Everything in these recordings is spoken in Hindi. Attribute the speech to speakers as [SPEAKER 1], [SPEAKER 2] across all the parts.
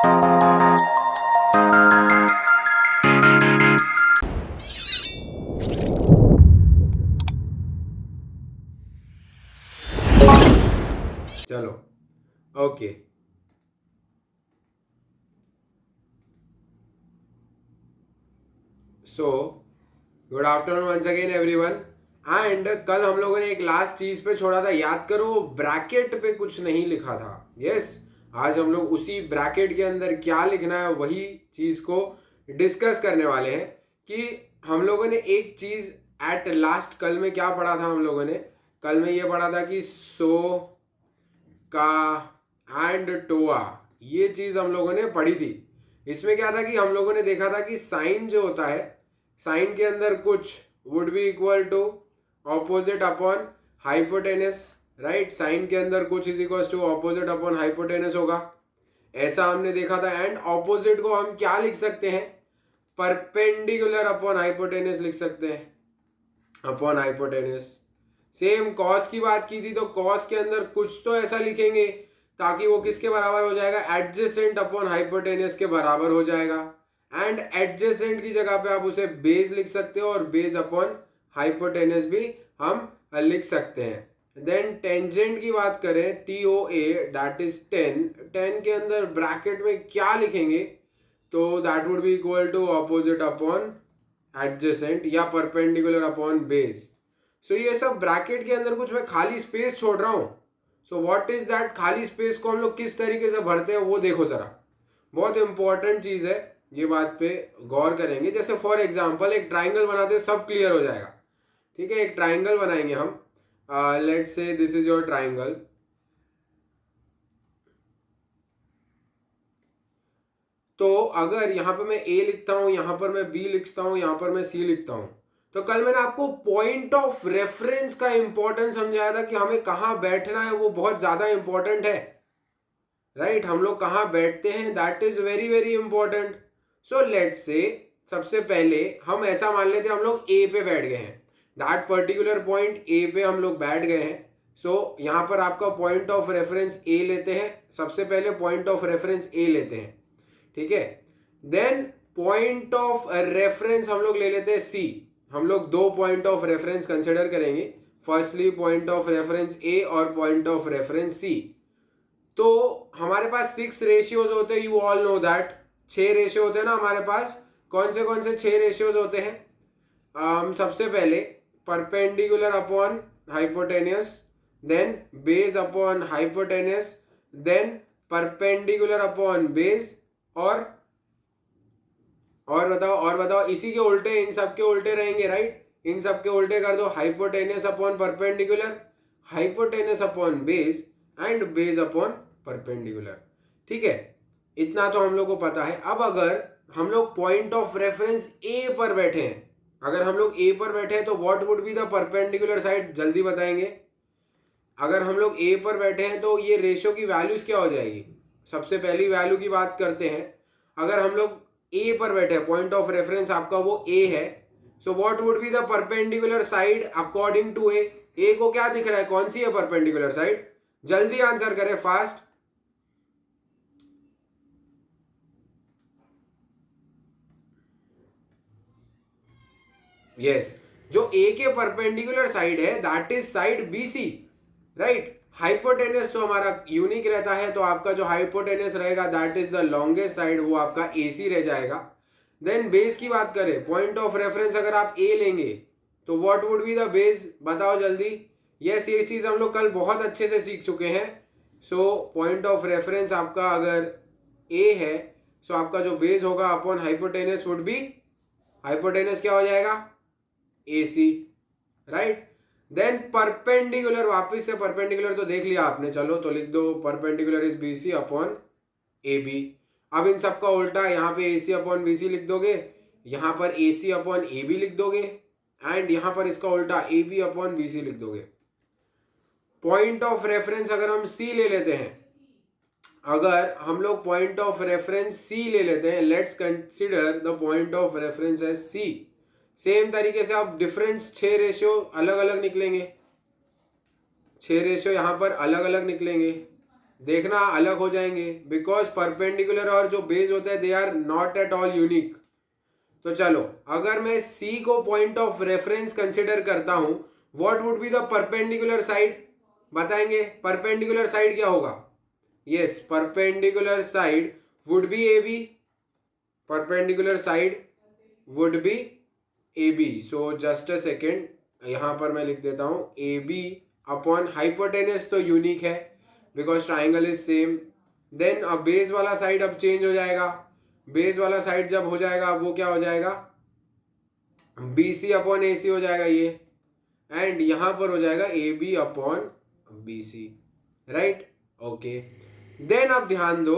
[SPEAKER 1] चलो okay. So good afternoon once again everyone. And कल हम लोगों ने एक लास्ट चीज पे छोड़ा था, याद करो, वो ब्रैकेट पे कुछ नहीं लिखा था। यस, आज हम लोग उसी ब्रैकेट के अंदर क्या लिखना है वही चीज को डिस्कस करने वाले हैं। कि हम लोगों ने एक चीज एट लास्ट कल में क्या पढ़ा था, हम लोगों ने कल में ये पढ़ा था कि सो का एंड टोआ, ये चीज हम लोगों ने पढ़ी थी। इसमें क्या था कि हम लोगों ने देखा था कि साइन जो होता है, साइन के अंदर कुछ would be equal to opposite upon hypotenuse, right. Sine के अंदर कुछ is equal to opposite upon hypotenuse होगा, ऐसा हमने देखा था। एंड ऑपोजिट को हम क्या लिख सकते हैं, परपेंडिकुलर अपॉन हाइपोटेनस लिख सकते हैं, अपॉन हाइपोटेनस। सेम कॉस की बात की थी, तो कॉस के अंदर कुछ तो ऐसा लिखेंगे ताकि वो किसके बराबर हो जाएगा, एडजेसेंट अपॉन हाइपोटेनस के बराबर हो जाएगा। एंड एडजेसेंट की जगह पे आप उसे बेस लिख सकते हो और बेस अपॉन हाइपोटेनस भी हम लिख सकते हैं। देन टेंजेंट की बात करें, T O A that is 10 के अंदर ब्रैकेट में क्या लिखेंगे, तो that would be equal to opposite upon adjacent या परपेंडिकुलर अपॉन बेस। सो ये सब ब्रैकेट के अंदर कुछ मैं खाली स्पेस छोड़ रहा हूं। सो व्हाट इज दैट, खाली स्पेस को हम लोग किस तरीके से भरते हैं वो देखो जरा, बहुत इंपॉर्टेंट चीज है, ये बात पे गौर करेंगे। जैसे फॉर एग्जांपल एक ट्राइंगल बनाते हैं, सब क्लियर हो जाएगा। ठीक है, एक ट्राइंगल बनाएंगे हम, let's say this is your triangle. तो अगर यहां पे मैं ए लिखता हूं, यहां पर मैं बी लिखता हूं, यहां पर मैं सी लिखता हूं, तो कल मैंने आपको पॉइंट ऑफ रेफरेंस का इंपॉर्टेंस समझाया था कि हमें कहां बैठना है, वो बहुत ज्यादा इंपॉर्टेंट है, राइट। हम लोग कहां बैठते हैं, that is very very important. So let's say सबसे पहले हम ऐसा मान लेते हैं हम लोग ए पे बैठ गए हैं, दैट पर्टिकुलर पॉइंट ए पे हम लोग बैठ गए हैं। सो यहां पर आपका पॉइंट ऑफ रेफरेंस ए लेते हैं, सबसे पहले पॉइंट ऑफ रेफरेंस ए लेते हैं, ठीक है। देन पॉइंट ऑफ रेफरेंस हम लोग ले लेते हैं सी। हम लोग दो पॉइंट ऑफ रेफरेंस कंसिडर करेंगे, फर्स्टली पॉइंट ऑफ रेफरेंस ए और पॉइंट ऑफ रेफरेंस सी। तो हमारे पास 6 रेशियोज होते हैं, you all know that. 6 ratio होते हैं ना हमारे पास। कौन से 6 रेशियोज होते हैं, सबसे पहले perpendicular upon hypotenuse, then base upon hypotenuse, then perpendicular upon base, और बताओ इसी के उल्टे, इन सब के उल्टे रहेंगे, राइट। इन सब के उल्टे कर दो, hypotenuse upon perpendicular, hypotenuse upon base and base upon perpendicular. ठीक है, इतना तो हम लोग को पता है। अब अगर हम लोग पॉइंट ऑफ रेफरेंस ए पर बैठे हैं, अगर हम लोग ए पर बैठे हैं तो what would be the perpendicular side, जल्दी बताएंगे। अगर हम लोग ए पर बैठे हैं तो ये रेशियो की वैल्यूज क्या हो जाएगी, सबसे पहली वैल्यू की बात करते हैं। अगर हम लोग ए पर बैठे हैं, पॉइंट ऑफ रेफरेंस आपका वो ए है, so what would be the perpendicular side according to A. A को क्या दिख रहा है, कौन सी है परपेंडिकुलर साइड, जल्दी आंसर करें फास्ट। यस, जो ए के परपेंडिकुलर साइड है that is side B C, right. Hypotenuse तो हमारा यूनिक रहता है, तो आपका जो हाइपोटेनस रहेगा that is the longest side, वो आपका ए सी रह जाएगा। देन बेस की बात करें, पॉइंट ऑफ रेफरेंस अगर आप ए लेंगे तो what would be the base, बताओ जल्दी। यस, ये चीज हम लोग कल बहुत अच्छे से सीख चुके हैं। सो पॉइंट ऑफ रेफरेंस आपका अगर ए है, सो आपका जो बेस होगा upon hypotenuse would be, hypotenuse क्या हो जाएगा, A C, right. Then perpendicular, वापिस से परपेंडिकुलर तो देख लिया आपने, चलो तो लिख दो perpendicular is B C upon A B. अब इन सबका उल्टा, यहाँ पे ए सी अपॉन बी सी लिख दोगे, यहाँ पर ए सी अपॉन ए बी लिख दोगे, एंड यहाँ पर इसका उल्टा A B upon B C लिख दोगे। पॉइंट ऑफ रेफरेंस अगर हम सी ले लेते हैं, अगर हम लोग पॉइंट ऑफ रेफरेंस सी ले लेते हैं, let's consider the point of reference as C. Same तरीके से आप डिफरेंस 6 रेशियो अलग अलग निकलेंगे, 6 रेशियो यहां पर अलग अलग निकलेंगे। देखना अलग हो जाएंगे, बिकॉज परपेंडिकुलर और जो बेस होता है they are not at all unique. तो चलो, अगर मैं सी को पॉइंट ऑफ रेफरेंस कंसिडर करता हूं, what would be the perpendicular side? बताएंगे परपेंडिकुलर साइड क्या होगा? Yes, perpendicular side would be A B, perpendicular side would be A B. So just a second, यहां पर मैं लिख देता हूं ए बी अपॉन हाइपोटेनस तो यूनिक है because triangle is same. Then अब बेस वाला साइड अब चेंज हो जाएगा, बेस वाला साइड जब हो जाएगा वो क्या हो जाएगा? बी सी अपॉन ए सी हो जाएगा ये, एंड यहां पर हो जाएगा A B upon B C, right? Okay, then अब ध्यान दो,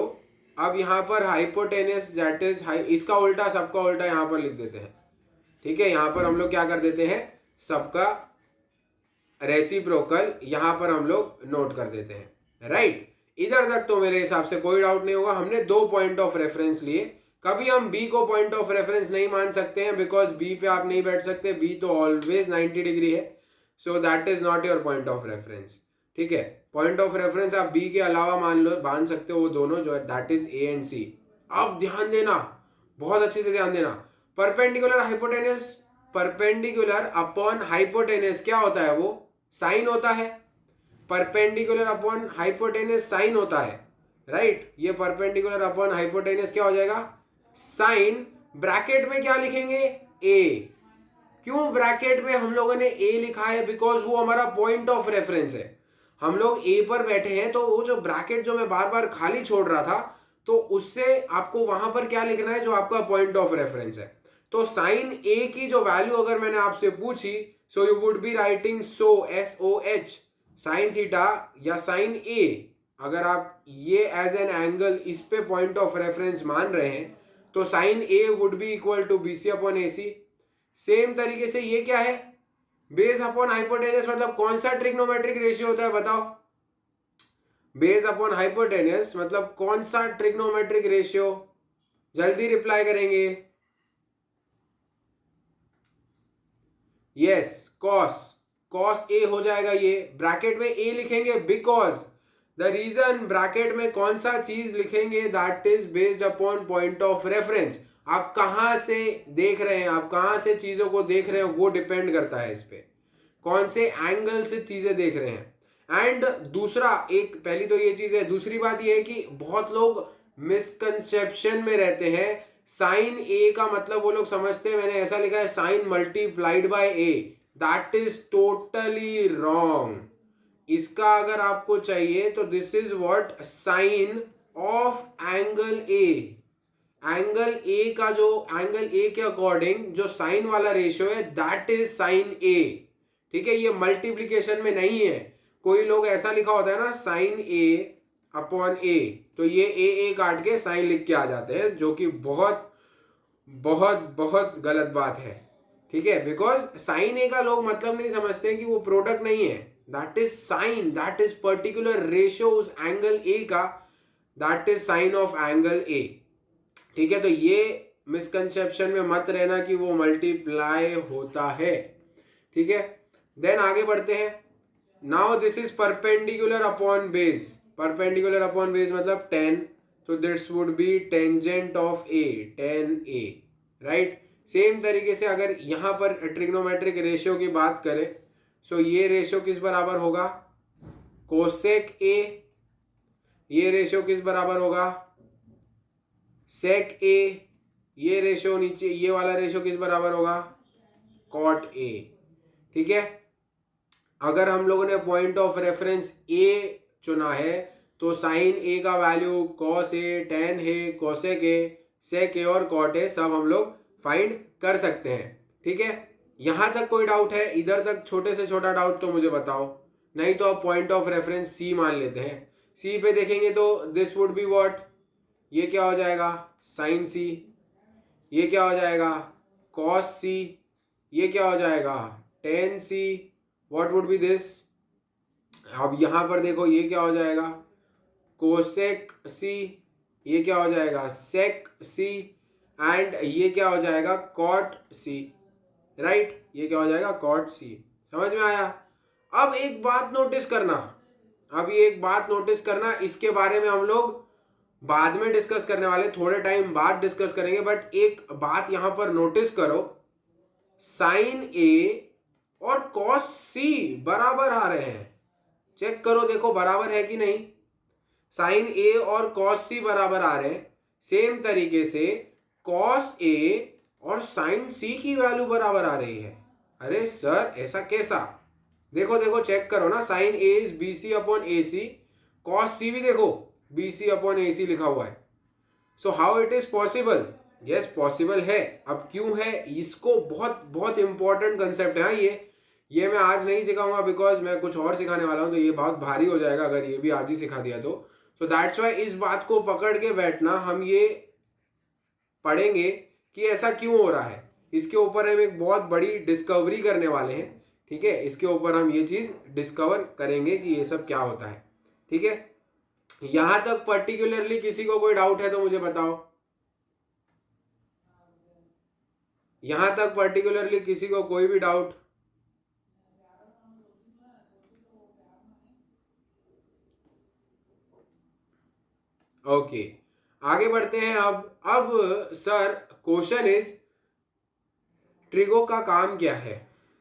[SPEAKER 1] अब यहां पर हाइपोटेनस दैट इज इसका उल्टा, सबका उल्टा यहां पर लिख देते हैं, ठीक है? यहां पर हम लोग क्या कर देते हैं, सबका रेसिप्रोकल यहां पर हम लोग नोट कर देते हैं, राइट? इधर तक तो मेरे हिसाब से कोई डाउट नहीं होगा। हमने दो पॉइंट ऑफ रेफरेंस लिए, कभी हम बी को पॉइंट ऑफ रेफरेंस नहीं मान सकते हैं बिकॉज बी पे आप नहीं बैठ सकते, बी तो ऑलवेज 90 डिग्री है, so that is not your point of reference, ठीक है? पॉइंट ऑफ रेफरेंस आप बी के अलावा मान सकते हो, वो दोनों जो है दैट इज ए एंड सी। अब ध्यान देना, बहुत अच्छे से ध्यान देना, perpendicular hypotenuse, perpendicular upon hypotenuse क्या होता है? वो साइन होता है। परपेंडिकुलर अपॉन हाइपोटेनस साइन होता है, राइट? ये परपेंडिकुलर अपॉन हाइपोटेनस क्या हो जाएगा? साइन। ब्रैकेट में क्या लिखेंगे? ए। क्यों ब्रैकेट में हम लोगों ने ए लिखा है? बिकॉज वो हमारा पॉइंट ऑफ रेफरेंस है, हम लोग ए पर बैठे हैं, तो वो जो ब्रैकेट जो मैं बार बार खाली छोड़ रहा था, तो उससे आपको वहां पर क्या लिखना है? जो आपका पॉइंट ऑफ रेफरेंस है। तो साइन ए की जो वैल्यू अगर मैंने आपसे पूछी, so you would be writing so, S O H, sine theta या साइन ए। अगर आप ये एज एन एंगल इस पे पॉइंट ऑफ रेफरेंस मान रहे हैं, तो sine A would be equal to B C upon A C. Same तरीके से ये क्या है? बेस अपॉन हाइपोटेनस, मतलब कौन सा ट्रिग्नोमेट्रिक रेशियो होता है? बताओ। बेस अपॉन हाइपोटेनस मतलब कौन सा ट्रिग्नोमेट्रिक रेशियो? जल्दी रिप्लाई करेंगे। यस, कॉस, कॉस ए हो जाएगा। ये ब्रैकेट में ए लिखेंगे बिकॉज द रीजन ब्रैकेट में कौन सा चीज लिखेंगे, that is based upon point of reference. आप कहां से देख रहे हैं, आप कहां से चीजों को देख रहे हैं, वो डिपेंड करता है इस पे, कौन से एंगल से चीजें देख रहे हैं। एंड दूसरा, एक पहली तो ये चीज है, दूसरी बात ये है कि बहुत लोग मिसकंसेप्शन में रहते हैं। साइन ए का मतलब वो लोग समझते हैं, मैंने ऐसा लिखा है sine multiplied by A, that is totally wrong. इसका अगर आपको चाहिए तो this is what sine of angle A. Angle A का जो एंगल ए के अकॉर्डिंग जो साइन वाला रेशियो है दैट इज साइन ए, ठीक है? ये मल्टीप्लीकेशन में नहीं है। कोई लोग ऐसा लिखा होता है ना साइन ए अपॉन ए, तो ये ए काट के साइन लिख के आ जाते हैं, जो कि बहुत बहुत बहुत गलत बात है, ठीक है? बिकॉज साइन ए का लोग मतलब नहीं समझते कि वो प्रोडक्ट नहीं है, that is sine, that is particular ratio उस एंगल ए का, that is sine of angle ए, ठीक है? तो ये मिसकंसेप्शन में मत रहना कि वो मल्टीप्लाई होता है, ठीक है? देन आगे बढ़ते हैं। Now this is perpendicular upon base, perpendicular upon base मतलब 10, तो this would be tangent of A, 10a, right? Same तरीके से अगर यहां पर ट्रिग्नोमेट्रिक रेशियो की बात करें, सो ये रेशियो किस बराबर होगा? कोसेक ए। ये रेशियो किस बराबर होगा? सेक ए। ये रेशियो नीचे, ये वाला रेशियो किस बराबर होगा? कॉट ए, ठीक है? अगर हम लोगों ने पॉइंट ऑफ रेफरेंस ए चुना है, तो साइन ए का वैल्यू कॉस ए, टेन है, कोसेक ए, सेक ए और कॉट ए सब हम लोग फाइंड कर सकते हैं, ठीक है? यहां तक कोई डाउट है? इधर तक छोटे से छोटा डाउट तो मुझे बताओ, नहीं तो आप पॉइंट ऑफ रेफरेंस सी मान लेते हैं। सी पे देखेंगे तो दिस वुड बी व्हाट? ये क्या हो जाएगा? Sine C. ये क्या हो जाएगा? Cos C. ये क्या हो जाएगा? Tan C. What would be this? अब यहां पर देखो, ये क्या हो जाएगा? Cosec C. ये क्या हो जाएगा? सेक सी। एंड ये क्या हो जाएगा? Cot C, right? ये क्या हो जाएगा? Cot C. समझ में आया? अब एक बात नोटिस करना, अब ये एक बात नोटिस करना, इसके बारे में हम लोग बाद में डिस्कस करने वाले, थोड़े टाइम बाद डिस्कस करेंगे, बट एक बात यहां पर नोटिस करो, साइन ए और कॉस सी बराबर आ रहे हैं। चेक करो, देखो बराबर है कि नहीं। साइन ए और कॉस सी बराबर आ रहे हैं। सेम तरीके से कॉस ए और साइन सी की वैल्यू बराबर आ रही है। अरे सर ऐसा कैसा? देखो देखो चेक करो ना, sine A is B C upon A C, cos C भी देखो बी सी अपॉन ए सी लिखा हुआ है। So how it is possible? Yes possible है। अब क्यों है, इसको बहुत बहुत इंपॉर्टेंट कंसेप्ट है। ये मैं आज नहीं सिखाऊंगा बिकॉज मैं कुछ और सिखाने वाला हूं, तो ये बहुत भारी हो जाएगा अगर ये भी आज ही सिखा दिया तो। सो दैट्स वाई इस बात को पकड़ के बैठना, हम ये पढ़ेंगे कि ऐसा क्यों हो रहा है। इसके ऊपर हम एक बहुत बड़ी डिस्कवरी करने वाले हैं, ठीक है। इसके ऊपर हम ये चीज डिस्कवर करेंगे कि ये सब क्या होता है, ठीक है। यहां तक पर्टिकुलरली किसी को कोई डाउट है तो मुझे बताओ। यहां तक पर्टिकुलरली किसी को कोई भी डाउट? ओके आगे बढ़ते हैं। अब सर क्वेश्चन इज ट्रिगो का काम क्या है।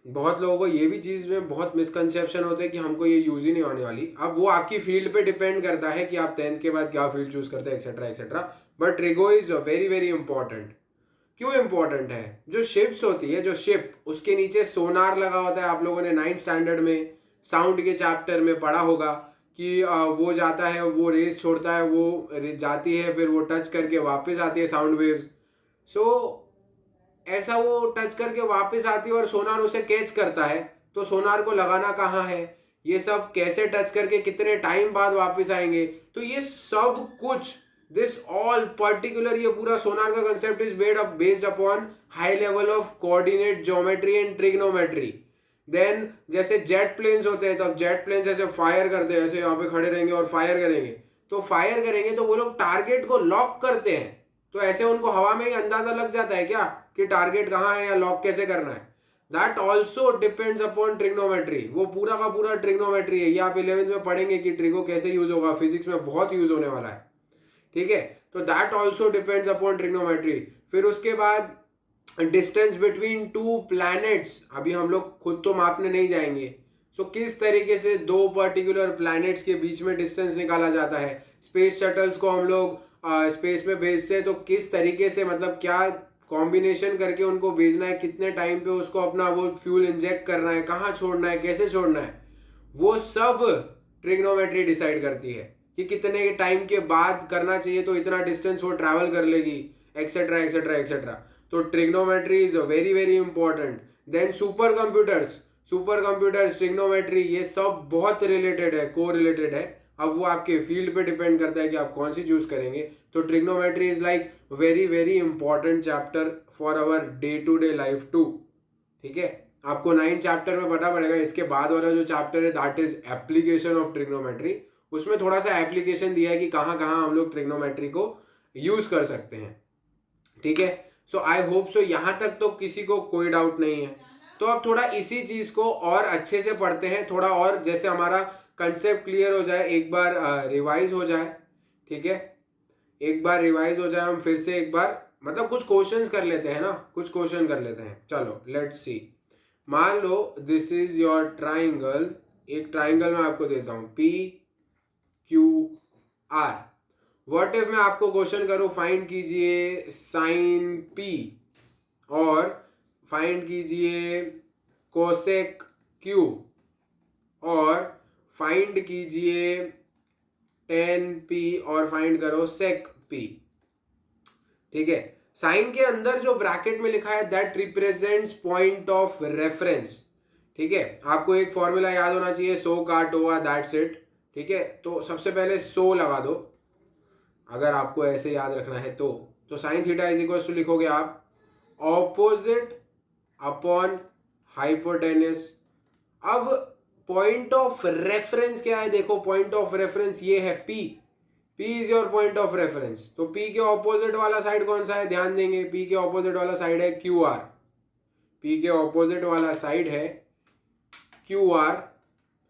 [SPEAKER 1] बहुत लोगों को ये भी चीज में बहुत मिसकंसेप्शन होते हैं कि हमको ये यूज ही नहीं होने वाली। अब वो आपकी फील्ड पे डिपेंड करता है कि आप 10th के बाद क्या फील्ड चूज करते हैं, etcetera etcetera. But trigo is very very important. क्यों इंपॉर्टेंट है? जो शिप्स होती है, जो शिप, उसके नीचे सोनार लगा होता है। आप लोगों ने 9th स्टैंडर्ड में साउंड के चैप्टर में पढ़ा होगा कि वो जाता है, वो रेस छोड़ता है, वो जाती है, फिर वो टच करके वापस आती है साउंड वेव्स। सो ऐसा वो टच करके वापस आती है और सोनार उसे कैच करता है। तो सोनार को लगाना कहाँ है, ये सब कैसे टच करके कितने टाइम बाद वापस आएंगे, तो ये सब कुछ, दिस ऑल पर्टिकुलर, ये पूरा सोनार का concept is based upon high level of coordinate geometry and trigonometry. Then जैसे जेट प्लेन्स होते हैं, तो अब जेट प्लेन्स ऐसे फायर करते हैं, ऐसे यहाँ पे खड़े रहेंगे और फायर करेंगे। तो फायर करेंगे तो वो लोग टारगेट को लॉक करते हैं। तो ऐसे उनको हवा में ही अंदाजा लग जाता है क्या कि टारगेट कहाँ है या लॉक कैसे करना है। That also depends upon trigonometry. वो पूरा का पूरा ट्रिग्नोमेट्री है। ये आप 11th में पढ़ेंगे कि ट्रिगो कैसे यूज होगा, फिजिक्स में बहुत यूज होने वाला है, ठीक है। तो that also depends upon trigonometry. फिर उसके बाद डिस्टेंस बिटवीन टू प्लैनेट्स, अभी हम लोग खुद तो मापने नहीं जाएंगे। सो किस तरीके से दो पर्टिकुलर प्लैनेट्स के बीच में डिस्टेंस निकाला जाता है। स्पेस शटल्स को हम लोग स्पेस में भेजते हैं, तो किस तरीके से, मतलब क्या कॉम्बिनेशन करके उनको भेजना है, कितने टाइम पे उसको अपना वो फ्यूल इंजेक्ट करना है, कहाँ छोड़ना है, कैसे छोड़ना है, वो सब ट्रिग्नोमेट्री डिसाइड करती है कि कितने टाइम के बाद करना चाहिए, तो इतना डिस्टेंस वो ट्रैवल कर लेगी, एक्सेट्रा एक्सेट्रा एक्सेट्रा। तो trigonometry is very very important. Then super computers, trigonometry, ये सब बहुत रिलेटेड है, को रिलेटेड है। अब वो आपके फील्ड पे डिपेंड करता है कि आप कौन सी चूज करेंगे। तो trigonometry is like very very important chapter for our day to day life too, ठीक है। आपको 9 चैप्टर में पता पड़ेगा। इसके बाद वाला जो चैप्टर है that is application of trigonometry. उसमें थोड़ा सा एप्लीकेशन दिया है कि कहाँ कहाँ हम लोग ट्रिग्नोमेट्री को यूज कर सकते हैं, ठीक है। सो आई होप सो यहाँ तक तो किसी को कोई डाउट नहीं है। तो अब थोड़ा इसी चीज को और अच्छे से पढ़ते हैं, थोड़ा और जैसे हमारा कंसेप्ट क्लियर हो जाए, एक बार रिवाइज हो जाए, ठीक है। एक बार रिवाइज हो जाए, हम फिर से एक बार मतलब कुछ क्वेश्चंस कर लेते हैं ना, कुछ क्वेश्चन कर लेते हैं। चलो लेट्स सी। मान लो दिस इज योर ट्राइंगल। एक ट्राइंगल मैं आपको देता हूं, P Q R. What if मैं आपको क्वेश्चन करूं, फाइंड कीजिए साइन पी और फाइंड कीजिए कोसेक क्यू और फाइंड कीजिए टेन पी और फाइंड करो सेक पी, ठीक है। साइन के अंदर जो ब्रैकेट में लिखा है that represents point of reference, ठीक है। आपको एक फॉर्मूला याद होना चाहिए, सो काट हुआ दैट्स इट, ठीक है। तो सबसे पहले सो लगा दो अगर आपको ऐसे याद रखना है तो sine theta is equal to लिखोगे आप ऑपोजिट अपॉन हाइपोटेन्यूस। अब पॉइंट ऑफ रेफरेंस क्या है, देखो पॉइंट ऑफ रेफरेंस ये है P is your point of reference. तो P के ऑपोजिट वाला साइड कौन सा है, ध्यान देंगे, P के ऑपोजिट वाला साइड है QR। P के ऑपोजिट वाला साइड है QR।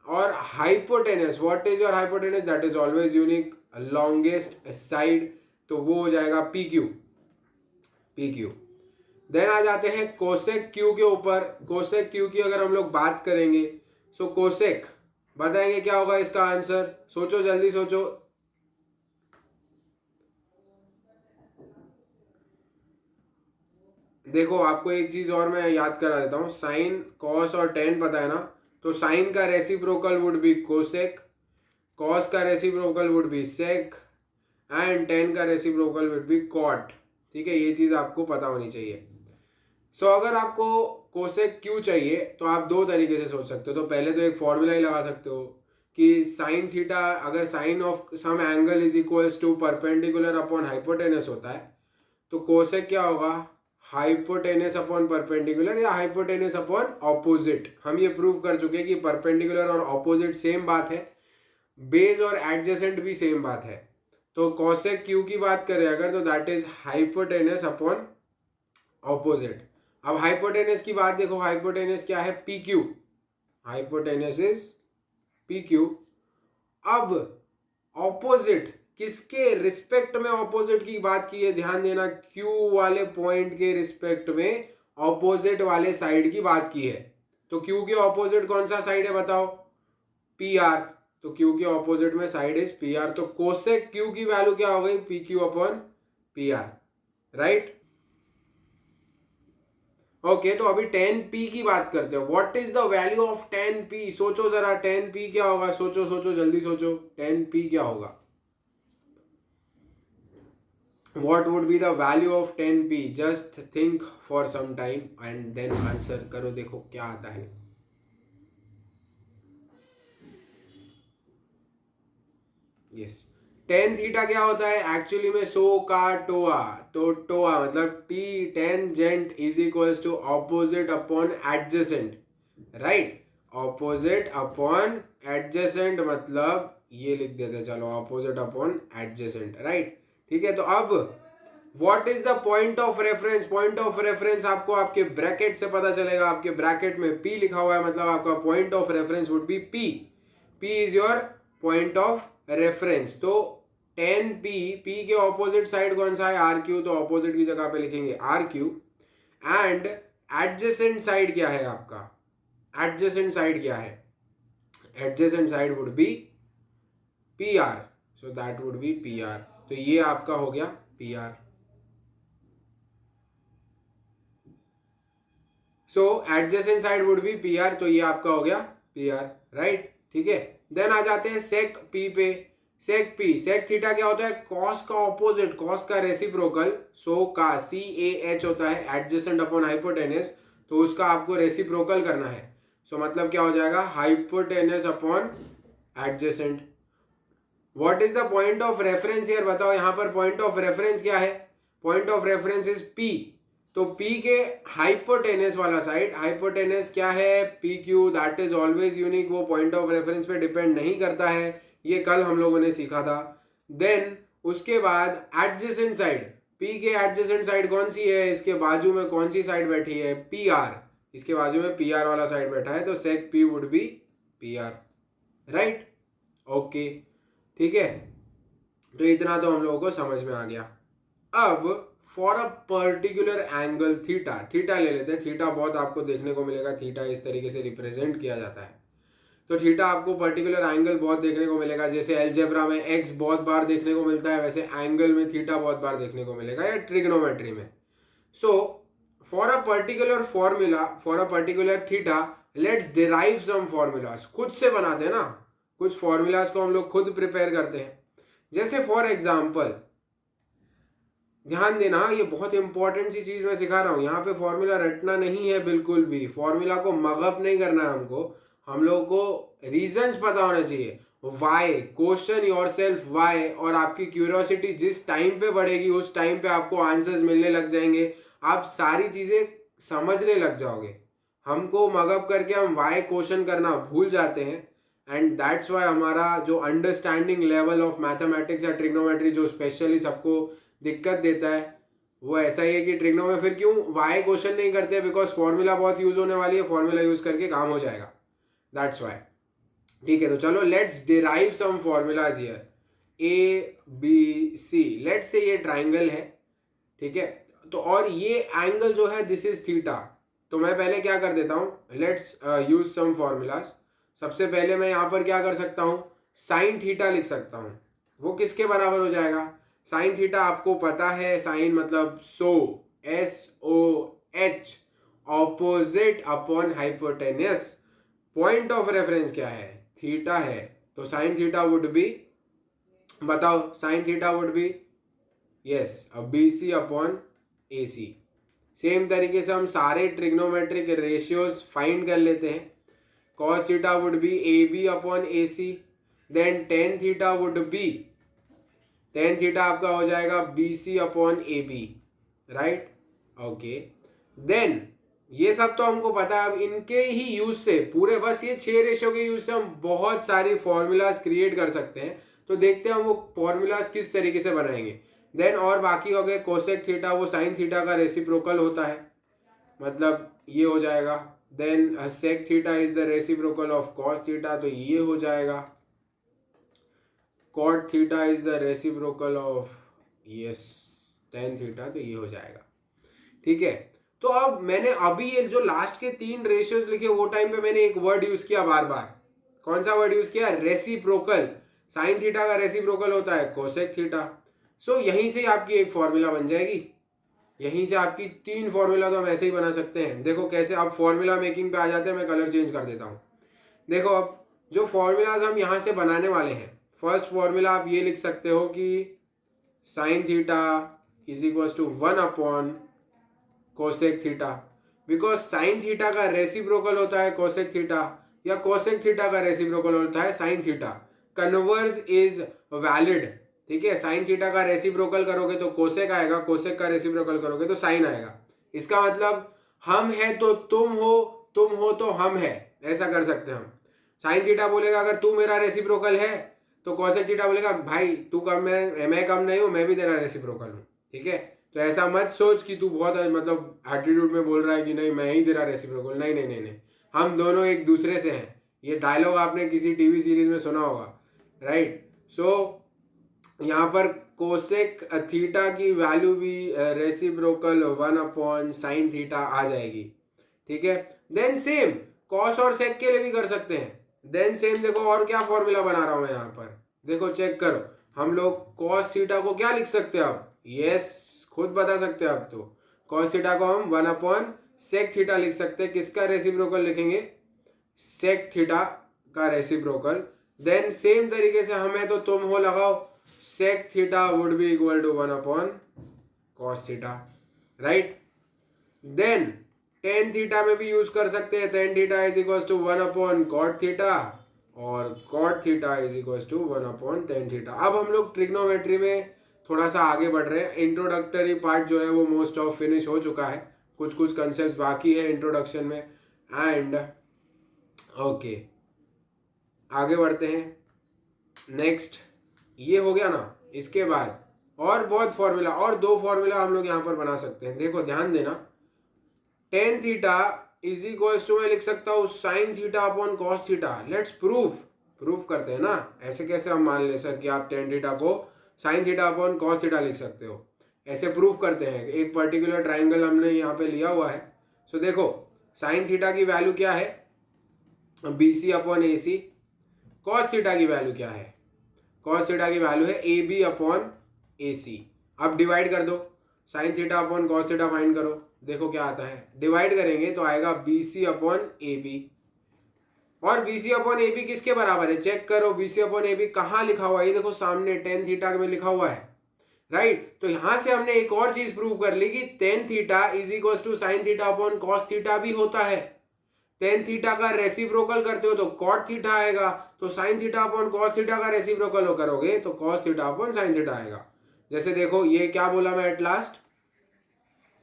[SPEAKER 1] और hypotenuse, what is your hypotenuse, that is always unique, longest side, तो वो हो जाएगा P Q, P Q. Then आ जाते हैं कोसेक क्यू के ऊपर। कोसेक क्यू की अगर हम लोग बात करेंगे, सो कोसेक बताएंगे क्या होगा इसका आंसर, सोचो जल्दी सोचो। देखो आपको एक चीज और मैं याद करा देता हूँ, साइन कॉस और टेन पता है ना, तो साइन का reciprocal would be cosec, cos का reciprocal would be sec, and tan का रेसिप्रोकल वुड बी कॉट। ठीक है, ये चीज आपको पता होनी चाहिए। सो अगर आपको कोसेक क्यू चाहिए तो आप दो तरीके से सोच सकते हो। तो पहले तो एक फॉर्मूला ही लगा सकते हो कि साइन थीटा, अगर sine of some angle is equals to perpendicular upon hypotenuse होता है, तो कोसेक क्या होगा, हाइपोटेनस अपॉन परपेंडिकुलर या हाइपोटेनस अपॉन ऑपोजिट। हम ये प्रूव कर चुके हैं कि परपेंडिकुलर और ऑपोजिट सेम बात है, बेस और एडजेसेंट भी सेम बात है। तो कोसेक क्यू की बात करें अगर, तो that is hypotenuse upon opposite. अब हाइपोटेनस की बात देखो, हाइपोटेनस क्या है, P Q, hypotenuse is P Q. अब ऑपोजिट किसके रिस्पेक्ट में ऑपोजिट की बात की है, ध्यान देना, क्यू वाले पॉइंट के रिस्पेक्ट में ऑपोजिट वाले साइड की बात की है। तो क्यू के ऑपोजिट कौन सा साइड है बताओ, पी आर, तो क्यू के ऑपोजिट में साइड इज पी आर। तो कोसेक क्यू की वैल्यू क्या हो गई, P Q upon P R, right. Okay, तो अभी टेन पी की बात करते हो। What is the value of ten P, सोचो जरा, टेन पी क्या होगा, सोचो सोचो जल्दी सोचो, टेन पी क्या होगा, what would be the value of 10p, just think for some time and then answer करो, देखो क्या आता है। यस, टेन थीटा क्या होता है एक्चुअली में, सो का टोआ, तो टोआ मतलब T tangent is equals to opposite upon adjacent, right, opposite upon adjacent, मतलब ये लिख देते चलो, ऑपोजिट अपॉन एडजेसेंट, राइट। ठीक है, तो अब what is the point of reference, point of reference आपको आपके ब्रैकेट से पता चलेगा, आपके ब्रैकेट में P लिखा हुआ है, मतलब आपका point of reference would be P, P is your point of reference. तो 10P, P के ऑपोजिट साइड कौन सा है, RQ, तो ऑपोजिट की जगह पे लिखेंगे RQ, एंड एडजेसेंट साइड क्या है आपका, एडजेसेंट साइड क्या है, adjacent side would B PR, so that would B PR। तो ये आपका हो गया PR। So adjacent side would B PR, तो ये आपका हो गया PR, राइट। ठीक है, देन आ जाते हैं सेक P पे। सेक P, सेक थीटा क्या होता है, कॉस का ऑपोजिट, कॉस का रेसिप्रोकल, सो का CAH होता है एडजेसेंट अपॉन हाइपोटेनस, तो उसका आपको रेसिप्रोकल करना है। सो मतलब क्या हो जाएगा, hypotenuse upon adjacent. What is the point of reference here, बताओ यहाँ पर पॉइंट ऑफ रेफरेंस क्या है, point of reference is P, तो P के हाइपोटेनस वाला साइड, हाइपोटेनस क्या है, PQ, that is always unique, वो पॉइंट ऑफ रेफरेंस पे डिपेंड नहीं करता है, ये कल हम लोगों ने सीखा था। देन उसके बाद एडजेसेंट साइड, P के एडजेसेंट साइड कौन सी है, इसके बाजू में कौन सी साइड बैठी है, PR, इसके बाजू में PR वाला साइड बैठा है, तो सेक P would be PR, right. Okay, ठीक है, तो इतना तो हम लोगों को समझ में आ गया। अब for a particular angle theta, theta ले लेते हैं, थीटा बहुत आपको देखने को मिलेगा, थीटा इस तरीके से रिप्रेजेंट किया जाता है, तो थीटा आपको पर्टिकुलर एंगल बहुत देखने को मिलेगा, जैसे एलजेब्रा में एक्स बहुत बार देखने को मिलता है, वैसे एंगल में थीटा बहुत बार देखने को मिलेगा, या ट्रिग्नोमेट्री में। So for a particular formula, for a particular theta, let's derive some formulas, खुद से बनाते हैं ना, कुछ फॉर्मूलाज को हम लोग खुद प्रिपेयर करते हैं। जैसे फॉर एग्जाम्पल, ध्यान देना, ये बहुत इंपॉर्टेंट सी चीज मैं सिखा रहा हूं, यहाँ पे फॉर्मूला रटना नहीं है बिल्कुल भी, फॉर्मूला को मगअप नहीं करना है हमको, हम लोगों को रीजंस पता होना चाहिए। वाई, क्वेश्चन योरसेल्फ वाई, और आपकी क्यूरियोसिटी जिस टाइम पे बढ़ेगी उस टाइम पे आपको आंसर्स मिलने लग जाएंगे, आप सारी चीजें समझने लग जाओगे। हमको मगअप करके हम वाई क्वेश्चन करना भूल जाते हैं, एंड दैट्स वाई हमारा जो अंडरस्टैंडिंग लेवल ऑफ मैथमेटिक्स या ट्रिग्नोमेट्री जो स्पेशली सबको दिक्कत देता है, वो ऐसा ही है कि ट्रिग्नो में फिर क्यों वाई क्वेश्चन नहीं करते, बिकॉज फॉर्मूला बहुत यूज होने वाली है, फॉर्मूला यूज करके काम हो जाएगा, दैट्स वाई। ठीक है, तो चलो let's derive some formulas here. A B C, let's say ये ट्राइंगल है, ठीक है, तो और ये एंगल जो है दिस इज थीटा। तो मैं पहले क्या कर देता हूँ, लेट्स यूज सम फॉर्मूलाज। सबसे पहले मैं यहाँ पर क्या कर सकता हूँ, साइन थीटा लिख सकता हूँ। वो किसके बराबर हो जाएगा, साइन थीटा आपको पता है, साइन मतलब सो, SOH, opposite upon hypotenuse. Point of reference क्या है, थीटा है, तो साइन थीटा वुड बी, बताओ sine theta would B, yes, अब BC अपॉन AC। सेम तरीके से हम सारे ट्रिग्नोमेट्रिक रेशियोज फाइंड कर लेते हैं। cos theta would be AB upon AC, then tan theta would be, tan theta आपका हो जाएगा BC upon AB, right, okay. Then ये सब तो हमको पता है, अब इनके ही यूज से पूरे, बस ये 6 रेशियो के यूज से हम बहुत सारी फॉर्मूलाज क्रिएट कर सकते हैं। तो देखते हैं हम वो फॉर्मूलाज किस तरीके से बनाएंगे। देन और बाकी हो गए कोसेक थीटा, वो साइन थीटा का रेसिप्रोकल होता है, मतलब ये हो जाएगा। Then sec theta is the reciprocal of cos theta, तो ये हो जाएगा। Cot theta is the reciprocal of, yes, tan theta, तो ये हो जाएगा, ठीक है। तो अब मैंने अभी ये जो लास्ट के 3 रेशियोज लिखे, वो टाइम पे मैंने एक वर्ड यूज किया बार बार। कौन सा वर्ड यूज किया, रेसिप्रोकल। साइन थीटा का रेसिप्रोकल होता है कोसेक थीटा। सो यहीं से आपकी एक फॉर्मूला बन जाएगी, यहीं से आपकी 3 फॉर्मूला तो हम ऐसे ही बना सकते हैं। देखो कैसे, अब फॉर्मूला मेकिंग पे आ जाते हैं, मैं कलर चेंज कर देता हूँ। देखो अब जो फॉर्मूलाज हम यहाँ से बनाने वाले हैं, फर्स्ट फॉर्मूला आप ये लिख सकते हो कि sine theta is equal to 1 upon cosec theta, because sine theta का रेसिप्रोकल होता है कोसेक थीटा, या कोसेक थीटा का रेसिप्रोकल होता है sine theta. Converse is valid, ठीक है। साइन थीटा का रेसिप्रोकल करोगे तो कोसेक आएगा, कोसेक का रेसिप्रोकल करोगे तो साइन आएगा। इसका मतलब हम है तो तुम हो, तुम हो तो हम है, ऐसा कर सकते हैं हम। साइन थीटा बोलेगा अगर तू मेरा रेसिप्रोकल है, तो कोसेक थीटा बोलेगा भाई तू कम है, मैं कम नहीं हूं, मैं भी तेरा रेसिप्रोकल हूं, ठीक है। तो ऐसा मत सोच कि तू बहुत मतलब एटीट्यूड में बोल रहा है कि नहीं मैं ही तेरा रेसिप्रोकल, नहीं नहीं नहीं नहीं, हम दोनों एक दूसरे से हैं। ये डायलॉग आपने किसी टीवी सीरीज में सुना होगा, राइट। सो यहाँ पर कोसेक थीटा की वैल्यू भी रेसिप्रोकल 1 अपॉन साइन थीटा आ जाएगी, ठीक है। देन सेम कॉस और सेक के लिए भी कर सकते हैं। देन सेम देखो और क्या फॉर्मूला बना रहा हूं मैं यहाँ पर, देखो चेक करो। हम लोग कॉस थीटा को क्या लिख सकते हैं अब, यस, खुद बता सकते हैं अब तो। कॉस थीटा को हम 1 अपॉन सेक थीटा लिख सकते हैं। किसका रेसिप्रोकल लिखेंगे, सेक थीटा का रेसिप्रोकल। देन सेम तरीके से हमें तो तुम हो लगाओ, sec theta would be equal to 1 upon cos theta, right. Then tan theta में भी यूज कर सकते हैं, tan theta is equal to 1 upon cot theta, और cot theta is equal to 1 upon tan theta. अब हम लोग ट्रिग्नोमेट्री में थोड़ा सा आगे बढ़ रहे हैं। इंट्रोडक्टरी पार्ट जो है वो मोस्ट ऑफ फिनिश हो चुका है, कुछ कुछ कंसेप्ट बाकी है इंट्रोडक्शन में। एंड ओके, आगे बढ़ते हैं। नेक्स्ट ये हो गया ना, इसके बाद और बहुत फॉर्मूला, और 2 फॉर्मूला हम लोग यहाँ पर बना सकते हैं। देखो ध्यान देना, tan theta is equal to मैं लिख सकता हूँ sine theta upon cos theta. Let's proof करते हैं ना। ऐसे कैसे हम मान ले सर कि आप टेन थीटा को sign theta upon cos theta लिख सकते हो, ऐसे प्रूफ करते हैं। एक पर्टिकुलर ट्राइंगल हमने यहाँ पे लिया हुआ है। सो देखो साइन थीटा की वैल्यू क्या है, BC upon AC। Cos theta की वैल्यू क्या है, कॉस थीटा की वैल्यू है AB अपॉन AC। अब डिवाइड कर दो, sign theta upon cos theta find करो, देखो क्या आता है। डिवाइड करेंगे तो आएगा BC अपॉन AB, और BC अपॉन AB किसके बराबर है, चेक करो। BC अपॉन AB कहाँ लिखा हुआ है, ये देखो सामने टेन थीटा में लिखा हुआ है, राइट। तो यहां से हमने एक और चीज प्रूव कर ली कि tan theta is equal to sine theta upon cos theta भी होता है। टेन थीटा का रेसिप्रोकल करते हो तो कॉट थीटा आएगा, तो sine theta upon cos theta का रेसिप्रोकल करोगे तो cos theta upon sine theta आएगा। जैसे देखो ये क्या बोला मैं एट लास्ट,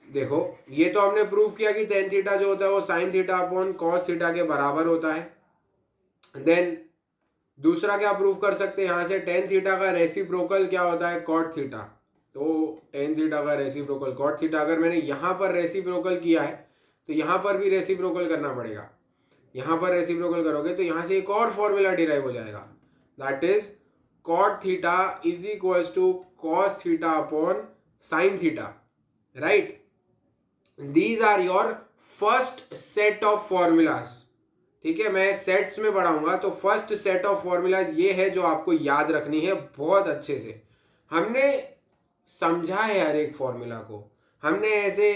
[SPEAKER 1] देखो ये तो हमने प्रूव किया कि टेन थीटा जो होता है वो sine theta upon cos theta के बराबर होता है। देन दूसरा क्या प्रूव कर सकते हैं, यहां से टेन थीटा का रेसिप्रोकल क्या होता है, कॉट थीटा। तो टेन थीटा का रेसिप्रोकल कॉट थीटा, अगर मैंने यहां पर रेसिप्रोकल किया है तो यहां पर भी रेसिप्रोकल करना पड़ेगा। यहाँ पर रेसिप्रोकल करोगे तो यहाँ से एक और फॉर्मूला डिराइव हो जाएगा, that is cot theta is equals to cos theta upon sine theta, right. These are your first set of formulas, ठीक है। मैं सेट्स में पढ़ाऊंगा तो फर्स्ट सेट ऑफ फॉर्मूलाज ये है जो आपको याद रखनी है बहुत अच्छे से। हमने समझा है हर एक फॉर्मूला को, हमने ऐसे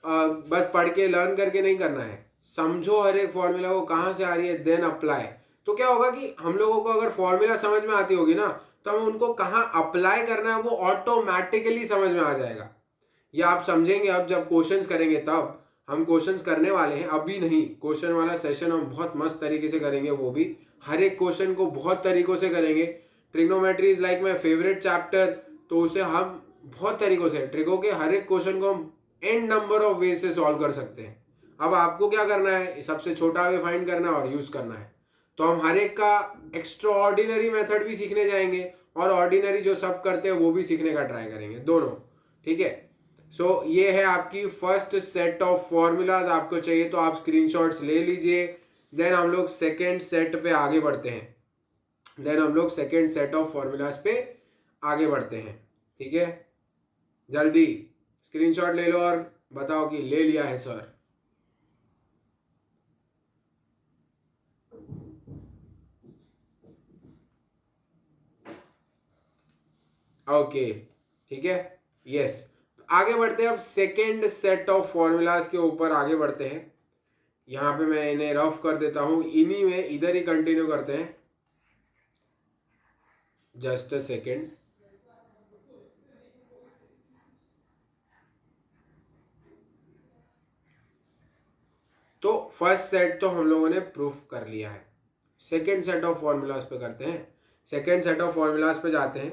[SPEAKER 1] बस पढ़ के लर्न करके नहीं करना है। समझो हर एक फॉर्मूला को कहाँ से आ रही है, देन अप्लाई। तो क्या होगा कि हम लोगों को अगर फॉर्मूला समझ में आती होगी ना तो हम उनको कहाँ अप्लाई करना है वो ऑटोमेटिकली समझ में आ जाएगा। ये आप समझेंगे अब जब क्वेश्चंस करेंगे तब। हम क्वेश्चंस करने वाले हैं, अभी नहीं, क्वेश्चन वाला सेशन हम बहुत मस्त तरीके से करेंगे, वो भी हर एक क्वेश्चन को बहुत तरीकों से करेंगे। Trigonometry is like my favourite chapter, तो उसे हम बहुत तरीकों से ट्रिगो के हर एक क्वेश्चन को हम एन नंबर ऑफ वे से सॉल्व कर सकते हैं। अब आपको क्या करना है, सबसे छोटा वे फाइंड करना है और यूज करना है। तो हम हर एक का एक्स्ट्रा ऑर्डिनरी मेथड भी सीखने जाएंगे और ऑर्डिनरी जो सब करते हैं वो भी सीखने का ट्राई करेंगे, दोनों, ठीक है। सो ये है आपकी फर्स्ट सेट ऑफ फॉर्मूलाज। आपको चाहिए तो आप स्क्रीनशॉट्स ले लीजिए। देन हम लोग सेकेंड सेट पे आगे बढ़ते हैं, आगे बढ़ते हैं, ठीक है। जल्दी स्क्रीनशॉट ले लो और बताओ कि ले लिया है सर। ओके, ठीक है, यस। आगे बढ़ते हैं, अब सेकेंड सेट ऑफ फॉर्मूलाज के ऊपर आगे बढ़ते हैं। यहां पे मैं इन्हें रफ कर देता हूं, इन्हीं में इधर ही कंटिन्यू करते हैं। Just a second. तो फर्स्ट सेट तो हम लोगों ने प्रूफ कर लिया है। सेकेंड सेट ऑफ फॉर्मूलाज पे करते हैं, सेकेंड सेट ऑफ फॉर्मूलाज पे जाते हैं,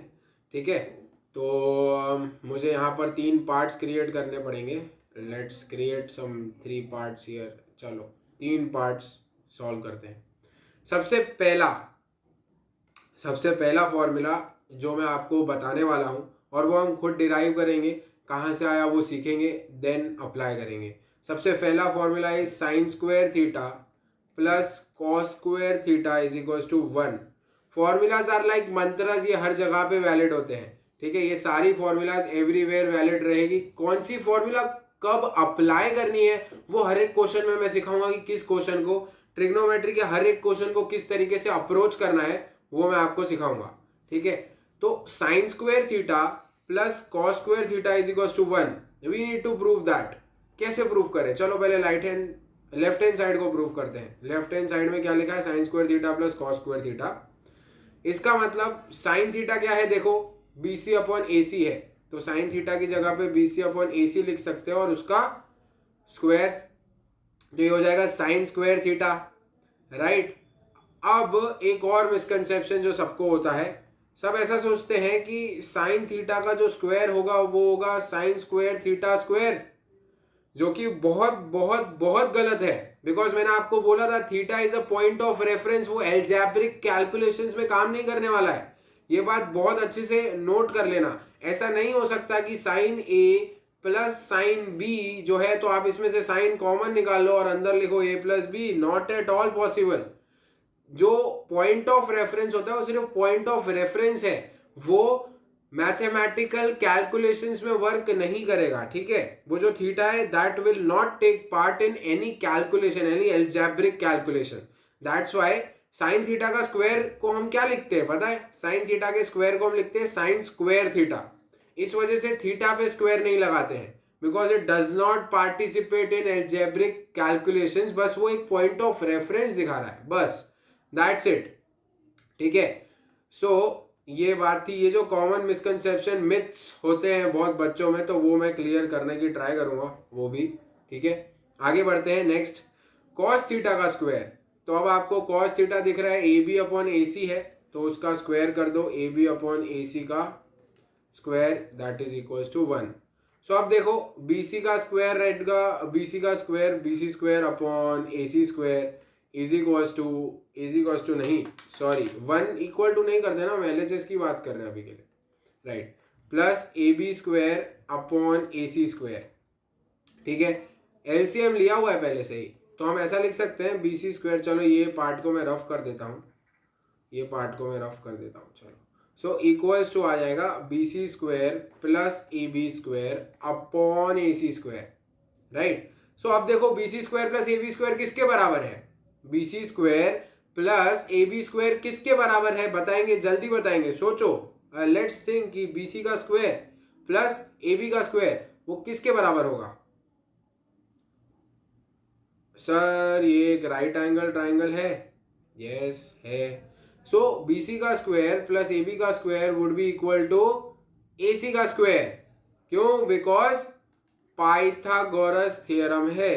[SPEAKER 1] ठीक है। तो मुझे यहाँ पर 3 पार्ट्स क्रिएट करने पड़ेंगे। Let's create some 3 parts here. चलो 3 पार्ट्स सॉल्व करते हैं। सबसे पहला फॉर्मूला जो मैं आपको बताने वाला हूँ और वो हम खुद डिराइव करेंगे, कहाँ से आया वो सीखेंगे, देन अप्लाई करेंगे। सबसे पहला formula is sine square theta plus cos square theta is equal to 1। Formulas are like mantras, ये हर जगह पे वैलिड होते हैं, ठीक है। ये सारी फॉर्मूलाज एवरीवेयर वैलिड रहेगी। कौन सी फॉर्मूला कब अप्लाई करनी है वो हर एक क्वेश्चन में मैं सिखाऊंगा कि किस क्वेश्चन को, ट्रिग्नोमेट्री के हर एक क्वेश्चन को किस तरीके से अप्रोच करना है वो मैं आपको सिखाऊंगा, ठीक है। तो sine square theta plus cos square theta is equal to 1, we need to prove that. कैसे प्रूव करें, चलो पहले लेफ्ट हैंड साइड को प्रूव करते हैं। लेफ्ट हैंड साइड में क्या लिखा है, sine square theta plus cos square theta. इसका मतलब साइन थीटा क्या है, देखो BC अपॉन AC है, तो साइन थीटा की जगह पे BC अपॉन AC लिख सकते हैं और उसका स्क्वायर, तो ये हो जाएगा साइन स्क्वायर थीटा, राइट। अब एक और मिसकंसेप्शन जो सबको होता है, सब ऐसा सोचते हैं कि साइन थीटा का जो स्क्वायर होगा वो होगा साइन स्क्वायर थीटा स्क्वायर, जो कि बहुत बहुत बहुत गलत है। बिकॉज मैंने आपको बोला था theta is a point of reference, वो एल्जेब्रिक कैलकुलेशंस में काम नहीं करने वाला है। ये बात बहुत अच्छे से नोट कर लेना। ऐसा नहीं हो सकता कि sine A plus sine B जो है तो आप इसमें से साइन कॉमन निकाल लो और अंदर लिखो A plus B, not at all possible. जो पॉइंट ऑफ रेफरेंस होता है वो सिर्फ पॉइंट ऑफ रेफरेंस है, वो मैथमेटिकल कैलकुलेशंस में वर्क नहीं करेगा, ठीक है। वो जो थीटा है that will not take part in any calculation, any algebraic calculation. That's why sine theta का स्क्वायर को हम क्या लिखते हैं पता है, साइन थीटा के स्क्वायर को हम लिखते हैं साइन स्क्वायर थीटा। इस वजह से थीटा पे स्क्वायर नहीं लगाते हैं, because it does not participate in algebraic calculations. बस वो एक पॉइंट ऑफ रेफरेंस दिखा रहा है, बस दैट्स इट, ठीक है। सो ये बात थी। ये जो कॉमन मिसकंसेप्शन मिथ्स होते हैं बहुत बच्चों में, तो वो मैं क्लियर करने की ट्राई करूंगा वो भी, ठीक है। आगे बढ़ते हैं। नेक्स्ट कॉस थीटा का स्क्वायर। तो अब आपको कॉस थीटा दिख रहा है AB अपॉन AC है, तो उसका स्क्वायर कर दो, AB अपॉन AC का square that is equal to 1। So अब देखो BC का स्क्वायर रहेगा, BC का square BC square upon AC square is equals to नहीं, सॉरी 1 इक्वल टू नहीं कर देना, हम LHS की बात कर रहे हैं अभी के लिए, right, plus AB square upon AC square, ठीक है। LCM लिया हुआ है पहले से ही, तो हम ऐसा लिख सकते हैं बी सी स्क्वायर, चलो ये पार्ट को मैं रफ कर देता हूँ, ये पार्ट को मैं रफ कर देता हूँ, चलो। सो इक्वल्स टू आ जाएगा B C square plus A B square upon A C square, right. So अब देखो B C square plus A B square किसके बराबर है, B C square plus A B square किसके बराबर है, बताएंगे, जल्दी बताएंगे, सोचो। लेट्स थिंक कि बी सी का स्क्वायर प्लस ए बी का स्क्वायर वो किसके बराबर होगा। सर ये एक राइट एंगल ट्राइंगल है, यस है। सो बी सी का स्क्वायर प्लस ए बी का square would be equal to A C का स्क्वायर, क्यों, बिकॉज पाइथागोरस थ्योरम है।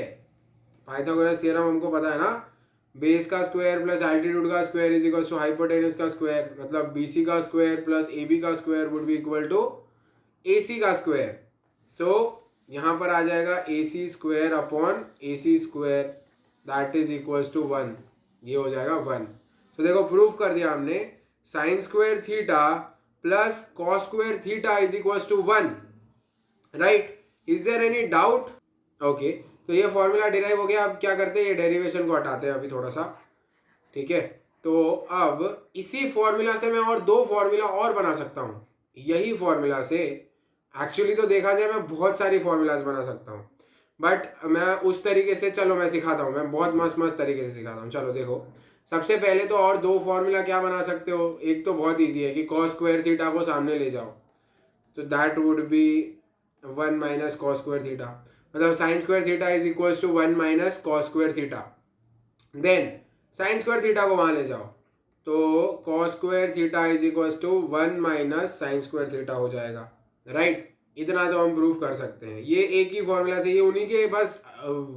[SPEAKER 1] पाइथागोरस थ्योरम हमको पता है ना, बेस का स्क्वायर प्लस एल्टीट्यूड का square is equal to hypotenuse का स्क्वायर, मतलब बी सी का स्क्वायर प्लस ए बी का square would be equal to A C का स्क्वायर। सो यहाँ पर आ जाएगा A C square upon A C square that is equal to 1, ये हो जाएगा 1। तो देखो प्रूफ कर दिया हमने, sine square theta plus cos square theta is equal to 1, right. Is there any doubt? Okay, तो ये फॉर्मूला डिराइव हो गया। अब क्या करते हैं, ये डेरिवेशन को हटाते हैं अभी थोड़ा सा, ठीक है। तो अब इसी फॉर्मूला से मैं और दो फॉर्मूला और बना सकता हूँ, यही फॉर्मूला से। एक्चुअली तो देखा जाए मैं बहुत सारी फॉर्मूलाज बना सकता हूँ, बट मैं उस तरीके से, चलो मैं सिखाता हूँ, मैं बहुत मस्त मस्त तरीके से सिखाता हूँ। चलो देखो, सबसे पहले तो और दो फॉर्मूला क्या बना सकते हो, एक तो बहुत इजी है कि कॉस स्क्वायर थीटा को सामने ले जाओ, तो that would be 1 minus cos square theta, मतलब sine square theta is equal to 1 minus cos square theta. Then sine square theta को वहां ले जाओ, तो cos square theta is equal to 1 minus sine square theta हो जाएगा, राइट। इतना तो हम प्रूफ कर सकते हैं, ये एक ही फॉर्मूला से, ये उन्हीं के बस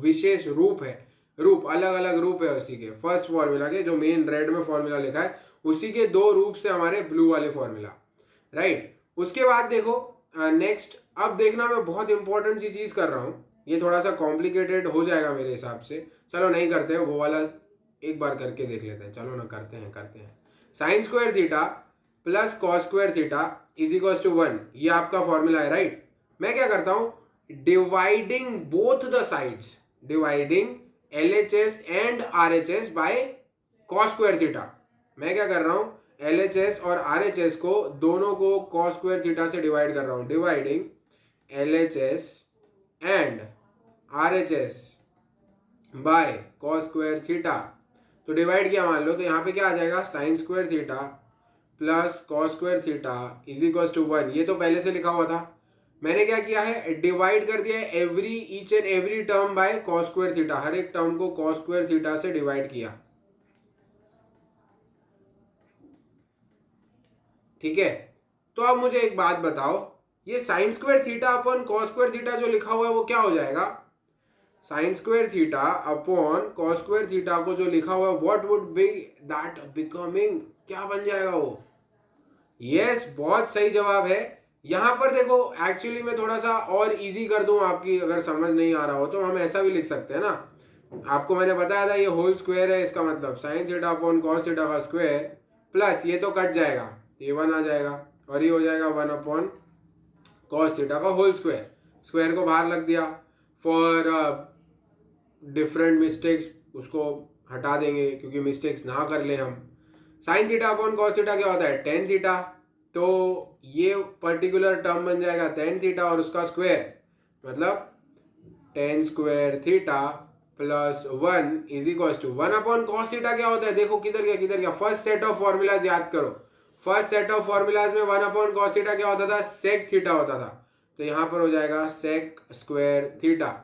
[SPEAKER 1] विशेष रूप है, रूप अलग अलग रूप है उसी के। फर्स्ट फॉर्मूला के जो मेन रेड में फॉर्मूला लिखा है उसी के दो रूप से हमारे ब्लू वाले फॉर्मूला, राइट। उसके बाद देखो नेक्स्ट, अब देखना मैं बहुत इंपॉर्टेंट सी चीज कर रहा हूँ, ये थोड़ा सा कॉम्प्लिकेटेड हो जाएगा मेरे हिसाब से, चलो नहीं करते हैं वो वाला, एक बार करके देख लेते हैं, चलो ना करते हैं। Sine square theta plus cos square theta is equal to 1, ये आपका फॉर्मूला है, राइट। मैं क्या करता हूं, dividing both the sides, dividing LHS and RHS by cos square theta. मैं क्या कर रहा हूं, LHS और RHS को दोनों को कॉस स्क्वायर थीटा से डिवाइड कर रहा हूं, dividing LHS and RHS by cos square theta. तो डिवाइड किया मान लो, तो यहाँ पे क्या आ जाएगा, sine square theta plus cos square theta is equal to 1, ये तो पहले से लिखा हुआ था। मैंने क्या किया है, डिवाइड कर दिया है each and every term by cos square theta, हर एक टर्म को कॉस स्क्वायर थीटा से डिवाइड किया, ठीक है। तो अब मुझे एक बात बताओ, ये sign square theta upon cos square theta जो लिखा हुआ है वो क्या हो जाएगा, sine square theta upon cos square theta को जो लिखा हुआ है what would be that becoming, क्या बन जाएगा वो, यस, बहुत सही जवाब है। यहां पर देखो एक्चुअली मैं थोड़ा सा और इजी कर दूं आपकी, अगर समझ नहीं आ रहा हो तो हम ऐसा भी लिख सकते हैं ना, आपको मैंने बताया था ये होल स्क्वायर है, इसका मतलब sign theta upon cos theta का स्क्वायर प्लस ये तो कट जाएगा, ये 1 आ जाएगा, और ये हो जाएगा 1 अपॉन कॉस थीटा का होल स्क्वायर, स्क्वायर को बाहर रख दिया फॉर डिफरेंट मिस्टेक्स, उसको हटा देंगे क्योंकि मिस्टेक्स ना कर ले हम। Sign theta upon cos theta क्या होता है, टेन थीटा, तो ये पर्टिकुलर टर्म बन जाएगा टेन थीटा और उसका स्क्वायर, मतलब tan square theta plus 1 is equal to 1 upon cos theta क्या होता है, देखो किधर गया, फर्स्ट सेट ऑफ फॉर्मूलाज याद करो, फर्स्ट सेट ऑफ फॉर्मूलाज में 1 अपॉन कॉस थीटा क्या होता था, सेक थीटा होता था, तो यहां पर हो जाएगा सेक स्क्वायर थीटा,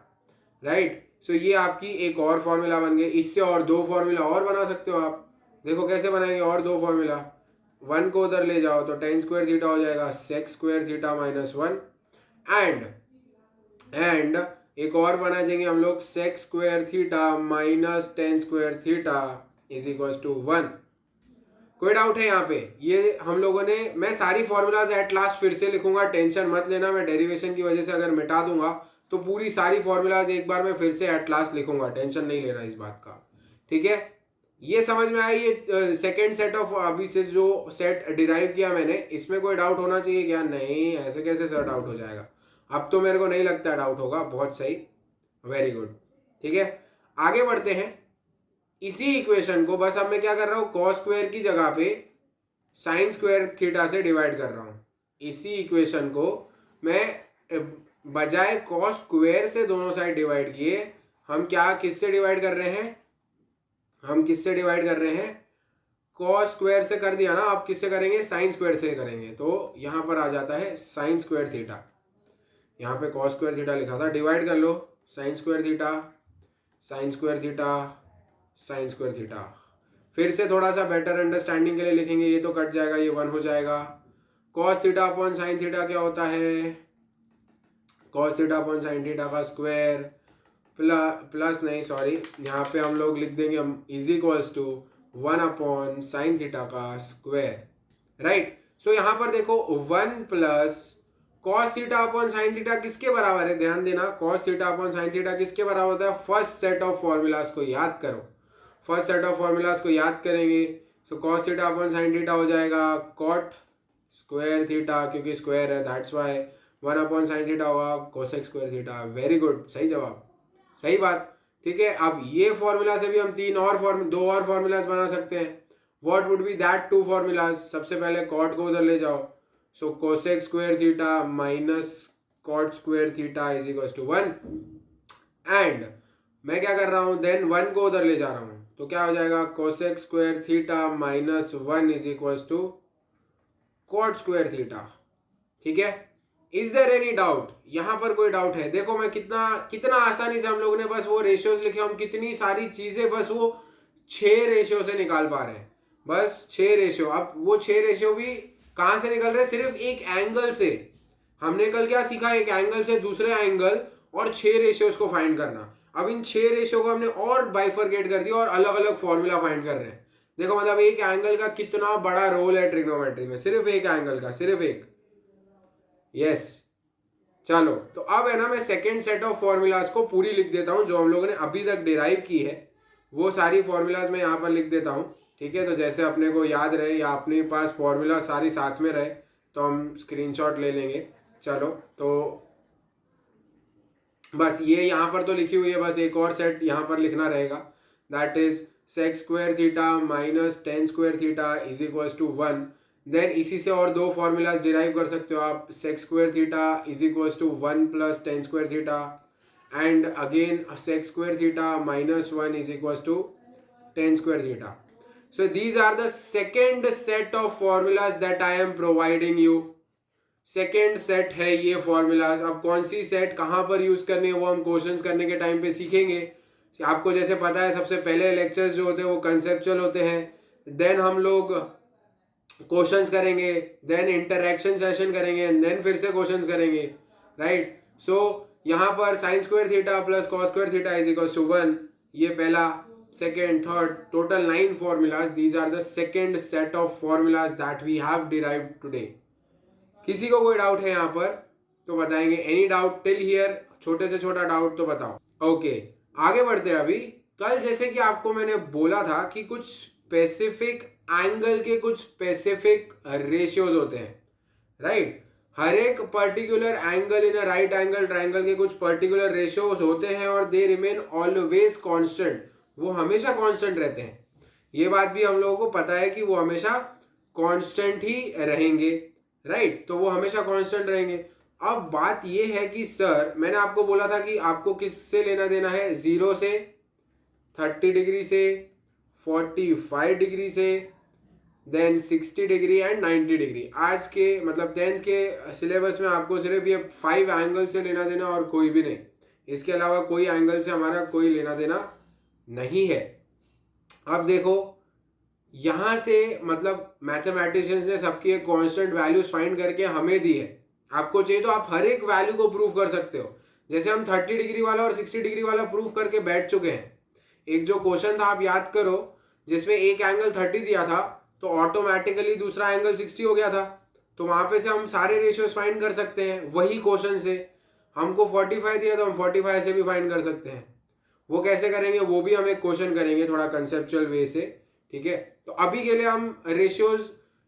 [SPEAKER 1] राइट। सो ये आपकी एक और फॉर्मूला बन गई, इससे और दो फॉर्मूला और बना सकते हो आप, देखो कैसे बनाएंगे, और दो फॉर्मूला, 1 को उधर ले जाओ तो टेन स्क्वायर थीटा हो जाएगा sec square theta minus 1, and एक और बना देंगे हम लोग sec square theta minus tan square theta is equal to 1। कोई डाउट है यहाँ पे, ये हम लोगों ने, मैं सारी फॉर्मूलाज एट लास्ट फिर से लिखूंगा, टेंशन मत लेना, मैं डेरिवेशन की वजह से अगर मिटा दूंगा तो पूरी सारी फॉर्मूलाज एक बार मैं फिर से एट लास्ट लिखूंगा, टेंशन नहीं लेना इस बात का, ठीक है। ये समझ में आया, ये सेकेंड सेट ऑफ अभी से जो सेट डिराइव किया मैंने, इसमें कोई डाउट होना चाहिए क्या, नहीं, ऐसे कैसे सर डाउट हो जाएगा, अब तो मेरे को नहीं लगता डाउट होगा, बहुत सही, वेरी गुड, ठीक है। आगे बढ़ते हैं। इसी इक्वेशन को बस अब मैं क्या कर रहा हूँ, कॉस स्क्वायर की जगह पे साइन स्क्वायर थीटा से डिवाइड कर रहा हूँ। इसी इक्वेशन को मैं बजाय कॉस स्क्वायर से दोनों साइड डिवाइड किए, हम क्या किससे डिवाइड कर रहे हैं, हम किससे डिवाइड कर रहे हैं, कॉस स्क्वायर से कर दिया ना, आप किससे करेंगे, साइन स्क्वायर से करेंगे। तो यहाँ पर आ जाता है साइन स्क्वायर थीटा, यहाँ पे कॉस स्क्वायर थीटा लिखा था, डिवाइड कर लो sine square theta, sine square theta, sine square theta. फिर से थोड़ा सा बेटर अंडरस्टैंडिंग के लिए लिखेंगे, ये तो कट जाएगा, ये 1 हो जाएगा। Cos theta upon sine theta क्या होता है, cos theta upon sine theta का स्क्वायर प्लस नहीं सॉरी, यहाँ पे हम लोग लिख देंगे हम is equals to 1 upon sine theta का स्क्वायर, राइट। सो यहाँ पर देखो 1 plus cos theta upon sine theta किसके बराबर है, ध्यान देना, cos theta upon sine theta किसके बराबर होता है, फर्स्ट सेट ऑफ फॉर्मूलाज को याद करो, फर्स्ट सेट ऑफ फॉर्मूलाज को याद करेंगे। So cos theta upon sine theta हो जाएगा कॉट स्क्वायर थीटा, क्योंकि स्क्वायर है that's why 1 upon sine theta होगा cosec square theta. Very good, सही जवाब, सही बात, ठीक है। अब ये फॉर्मूला से भी हम दो और फॉर्मूलाज बना सकते हैं। What would be that 2 formulas, सबसे पहले कॉट को उधर ले जाओ, so cosec square theta minus cot square theta is equals to 1, and मैं क्या कर रहा हूं, देन 1 को उधर ले जा रहा हूं, तो क्या हो जाएगा, cosec square theta minus 1 is equals to cot square theta, ठीक है। इज देयर एनी डाउट, यहां पर कोई डाउट है, देखो मैं कितना आसानी से हम लोगों ने बस वो रेशियोज लिखे, हम कितनी सारी चीजें बस वो 6 रेशियो से निकाल पा रहे हैं, बस 6 रेशियो। अब वो 6 रेशियो भी कहां से निकल रहे हैं, सिर्फ एक एंगल से। हमने कल क्या सीखा, एक एंगल से दूसरे एंगल और 6 रेशियोज को फाइंड करना। अब इन 6 रेशियो को हमने और बाइफरकेट कर दिया और अलग अलग फॉर्मूला फाइंड कर रहे हैं। देखो मतलब एक एंगल का कितना बड़ा रोल है ट्रिग्नोमेट्री में, सिर्फ एक एंगल का, सिर्फ एक, यस। चलो तो अब है ना, मैं सेकेंड सेट ऑफ फॉर्मूलाज को पूरी लिख देता हूं जो हम लोगों ने अभी तक डिराइव की है, वो सारी फॉर्मूलाज मैं यहाँ पर लिख देता हूं, ठीक है। तो जैसे अपने को याद रहे या अपने पास फॉर्मूला सारी साथ में रहे तो हम स्क्रीनशॉट ले लेंगे। चलो तो बस ये यहाँ पर तो लिखी हुई है, बस एक और सेट यहाँ पर लिखना रहेगा, that is sec square theta minus tan square theta is equals to 1। Then इसी से और 2 फॉर्मूलाज डिराइव कर सकते हो आप, sec square theta is equals to 1 plus tan square theta, and again sec square theta minus 1 is equals to 10 square theta. So these are the second set of formulas that I am providing you. Second set है ये फॉर्मूलाज। अब कौन सी सेट कहाँ पर यूज करनी है वो हम क्वेश्चंस करने के टाइम पे सीखेंगे। आपको जैसे पता है सबसे पहले लेक्चर्स जो होते हैं वो कंसेप्चुअल होते हैं, देन हम लोग क्वेश्चंस करेंगे, देन इंटरैक्शन सेशन करेंगे, देन फिर से क्वेश्चंस करेंगे, राइट। सो यहाँ पर sine square theta plus cos square theta is equals to 1, ये पहला, second, third, total 9 formulas. These are the second set of formulas that we have derived today. किसी को कोई डाउट है यहाँ पर तो बताएंगे, एनी डाउट टिल हियर, छोटे से छोटा डाउट तो बताओ। ओके आगे बढ़ते हैं। अभी कल जैसे कि आपको मैंने बोला था कि कुछ स्पेसिफिक एंगल के कुछ स्पेसिफिक रेशियोज होते हैं, राइट। हर एक particular angle in a right angle triangle के कुछ पर्टिकुलर रेशियोज होते हैं और दे रिमेन ऑलवेज कांस्टेंट, वो हमेशा कांस्टेंट रहते हैं। ये बात भी हम लोगों को पता है कि वो हमेशा कांस्टेंट ही रहेंगे, राइट। तो वो हमेशा कांस्टेंट रहेंगे। अब बात ये है कि सर मैंने आपको बोला था कि आपको किससे लेना देना है, 0 से, 30 डिग्री से, 45 डिग्री से, देन 60 डिग्री एंड 90 डिग्री। आज के मतलब 10th के सिलेबस में आपको सिर्फ ये 5 एंगल से लेना देना और कोई भी नहीं, इसके अलावा कोई एंगल से हमारा कोई लेना देना नहीं है। अब देखो यहां से मतलब मैथमेटिशियंस ने सबकी एक कांस्टेंट वैल्यूज फाइंड करके हमें दी है, आपको चाहिए तो आप हर एक वैल्यू को प्रूव कर सकते हो। जैसे हम 30 डिग्री वाला और 60 डिग्री वाला प्रूव करके बैठ चुके हैं। एक जो क्वेश्चन था आप याद करो जिसमें एक एंगल 30 दिया था तो ऑटोमेटिकली दूसरा एंगल 60 हो गया था, तो वहां पे से हम सारे रेशियोज फाइंड कर सकते हैं वही क्वेश्चन से। हमको 45 दिया तो हम 45 से भी फाइंड कर सकते हैं। वो कैसे करेंगे वो भी हम एक क्वेश्चन करेंगे थोड़ा कंसेप्चुअल वे से, ठीक है। तो अभी के लिए हम रेशियोज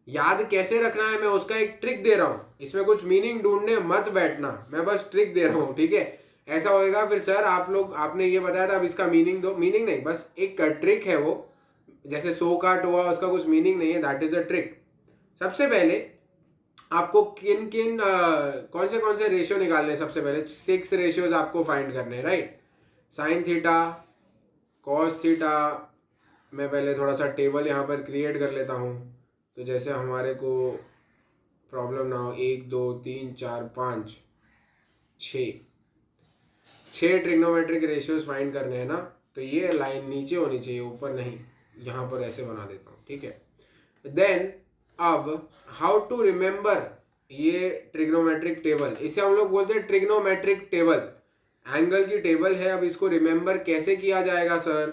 [SPEAKER 1] याद कैसे रखना है मैं उसका एक ट्रिक दे रहा हूं, इसमें कुछ मीनिंग ढूंढने मत बैठना, मैं बस ट्रिक दे रहा हूं, ठीक है। ऐसा होएगा फिर सर आप लोग आपने ये बताया था, अब इसका मीनिंग दो। मीनिंग नहीं, बस एक ट्रिक है वो, जैसे सो काट हुआ उसका कुछ मीनिंग नहीं है, दैट इज अ ट्रिक। सबसे पहले आपको किन किन कौन से रेशियो निकालने हैं, सबसे पहले 6 रेशियोज आपको फाइंड करने हैं, right. Sine theta, cos theta, मैं पहले थोड़ा सा टेबल यहाँ पर क्रिएट कर लेता हूँ, तो जैसे हमारे को प्रॉब्लम ना हो। 1 2 3 4 5 6 ट्रिग्नोमेट्रिक रेशियोज फाइंड करने हैं ना, तो ये लाइन नीचे होनी चाहिए, ऊपर नहीं। यहाँ पर ऐसे बना देता हूँ, ठीक है। देन अब हाउ टू रिमेंबर ये ट्रिग्नोमेट्रिक टेबल, इसे हम लोग बोलते हैं ट्रिग्नोमेट्रिक टेबल, एंगल की टेबल है। अब इसको रिमेंबर कैसे किया जाएगा सर,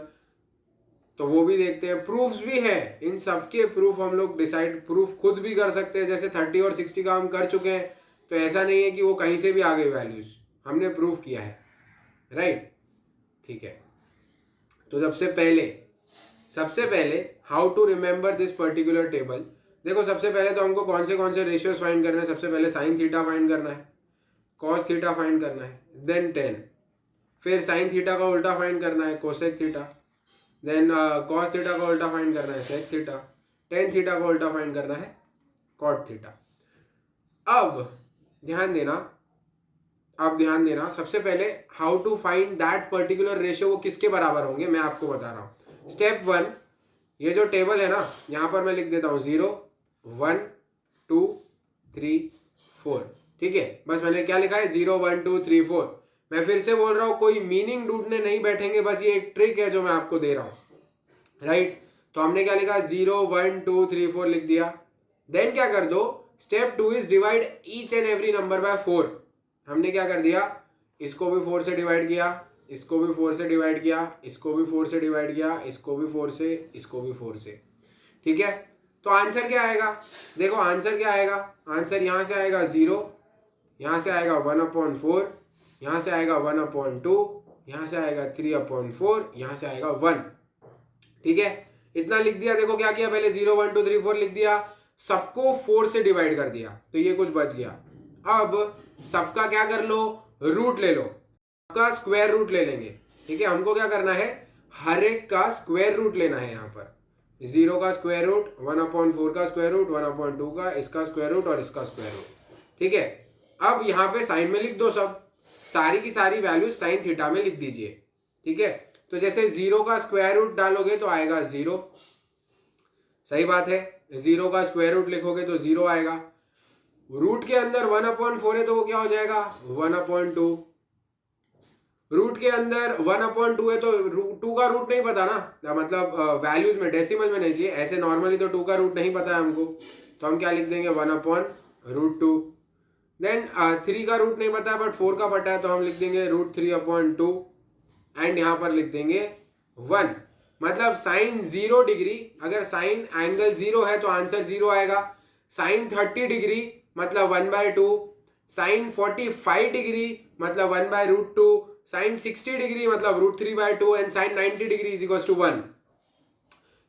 [SPEAKER 1] तो वो भी देखते हैं। प्रूफ्स भी है, इन सबके प्रूफ हम लोग प्रूफ खुद भी कर सकते हैं। जैसे 30 और 60 का हम कर चुके हैं, तो ऐसा नहीं है कि वो कहीं से भी आ गई वैल्यूज, हमने प्रूफ किया है, राइट। ठीक है, तो सबसे पहले how to remember this particular table. देखो सबसे पहले तो हमको कौन से रेशियोज फाइंड करने हैं। सबसे पहले साइन थीटा फाइंड करना है, कॉस थीटा फाइंड करना है, देन 10। फिर साइन थीटा का उल्टा फाइंड करना है, cosec theta. Then cos theta का उल्टा फाइंड करना है, सेक थीटा। टेन थीटा का उल्टा फाइंड करना है, कॉट थीटा। अब ध्यान देना, सबसे पहले how to find that particular ratio, वो किसके बराबर होंगे मैं आपको बता रहा हूँ। स्टेप 1, ये जो टेबल है ना, यहाँ पर मैं लिख देता हूँ 0 1 2 3 4, ठीक है। बस मैंने क्या लिखा है, 0 1 2 3 4। मैं फिर से बोल रहा हूँ, कोई मीनिंग ढूंढने नहीं बैठेंगे, बस ये एक ट्रिक है जो मैं आपको दे रहा हूँ, राइट। तो हमने क्या लिखा, 0 1 2 3 4 लिख दिया। देन क्या कर दो, step 2 is divide each and every number by 4। हमने क्या कर दिया, इसको भी 4 से डिवाइड किया, इसको भी 4 से डिवाइड किया, इसको भी 4 से डिवाइड किया, इसको भी 4 से, इसको भी 4 से, ठीक है। तो आंसर क्या आएगा, देखो आंसर क्या आएगा, आंसर यहाँ से आएगा 0, यहाँ से आएगा 1/4, यहाँ से आएगा 1/2, यहाँ से आएगा 3/4, यहाँ से आएगा 1, ठीक है। इतना लिख दिया। देखो क्या किया, पहले 0 1 2 3 4 लिख दिया, सबको 4 से डिवाइड कर दिया, तो ये कुछ बच गया। अब सबका क्या कर लो, रूट ले लो, सबका स्क्वायर रूट ले लेंगे, ठीक है। हमको क्या करना है, हर एक का स्क्वायर रूट लेना है। यहाँ पर 0 का स्क्वायर रूट, 1/4 का स्क्वायर रूट, 1/2 का, इसका स्क्वायर रूट और इसका स्क्वायर रूट, ठीक है। अब यहाँ पे साइन में लिख दो, सब सारी की सारी वैल्यूज साइन थीटा में लिख दीजिए, ठीक है। तो जैसे 0 का स्क्वायर रूट डालोगे तो आएगा 0, सही बात है। 0 का स्क्वायर रूट लिखोगे तो 0 आएगा। रूट के अंदर 1/4 है तो वो क्या हो जाएगा, 1/2। रूट के अंदर 1/2 है तो 2 का रूट नहीं पता ना, मतलब वैल्यूज में डेसिमल में नहीं चाहिए, ऐसे नॉर्मली तो 2 का रूट नहीं पता है हमको, तो हम क्या लिख देंगे, 1/√2। देन 3 का रूट नहीं पता है बट 4 का पता है, तो हम लिख देंगे √3/2 एंड यहाँ पर लिख देंगे 1। मतलब साइन 0 डिग्री, अगर साइन एंगल 0 है तो आंसर 0 आएगा। साइन 30 डिग्री मतलब 1/2, साइन 45 डिग्री मतलब 1/√2, साइन 60 डिग्री मतलब √3/2 and sine 90 degree is equal to 1।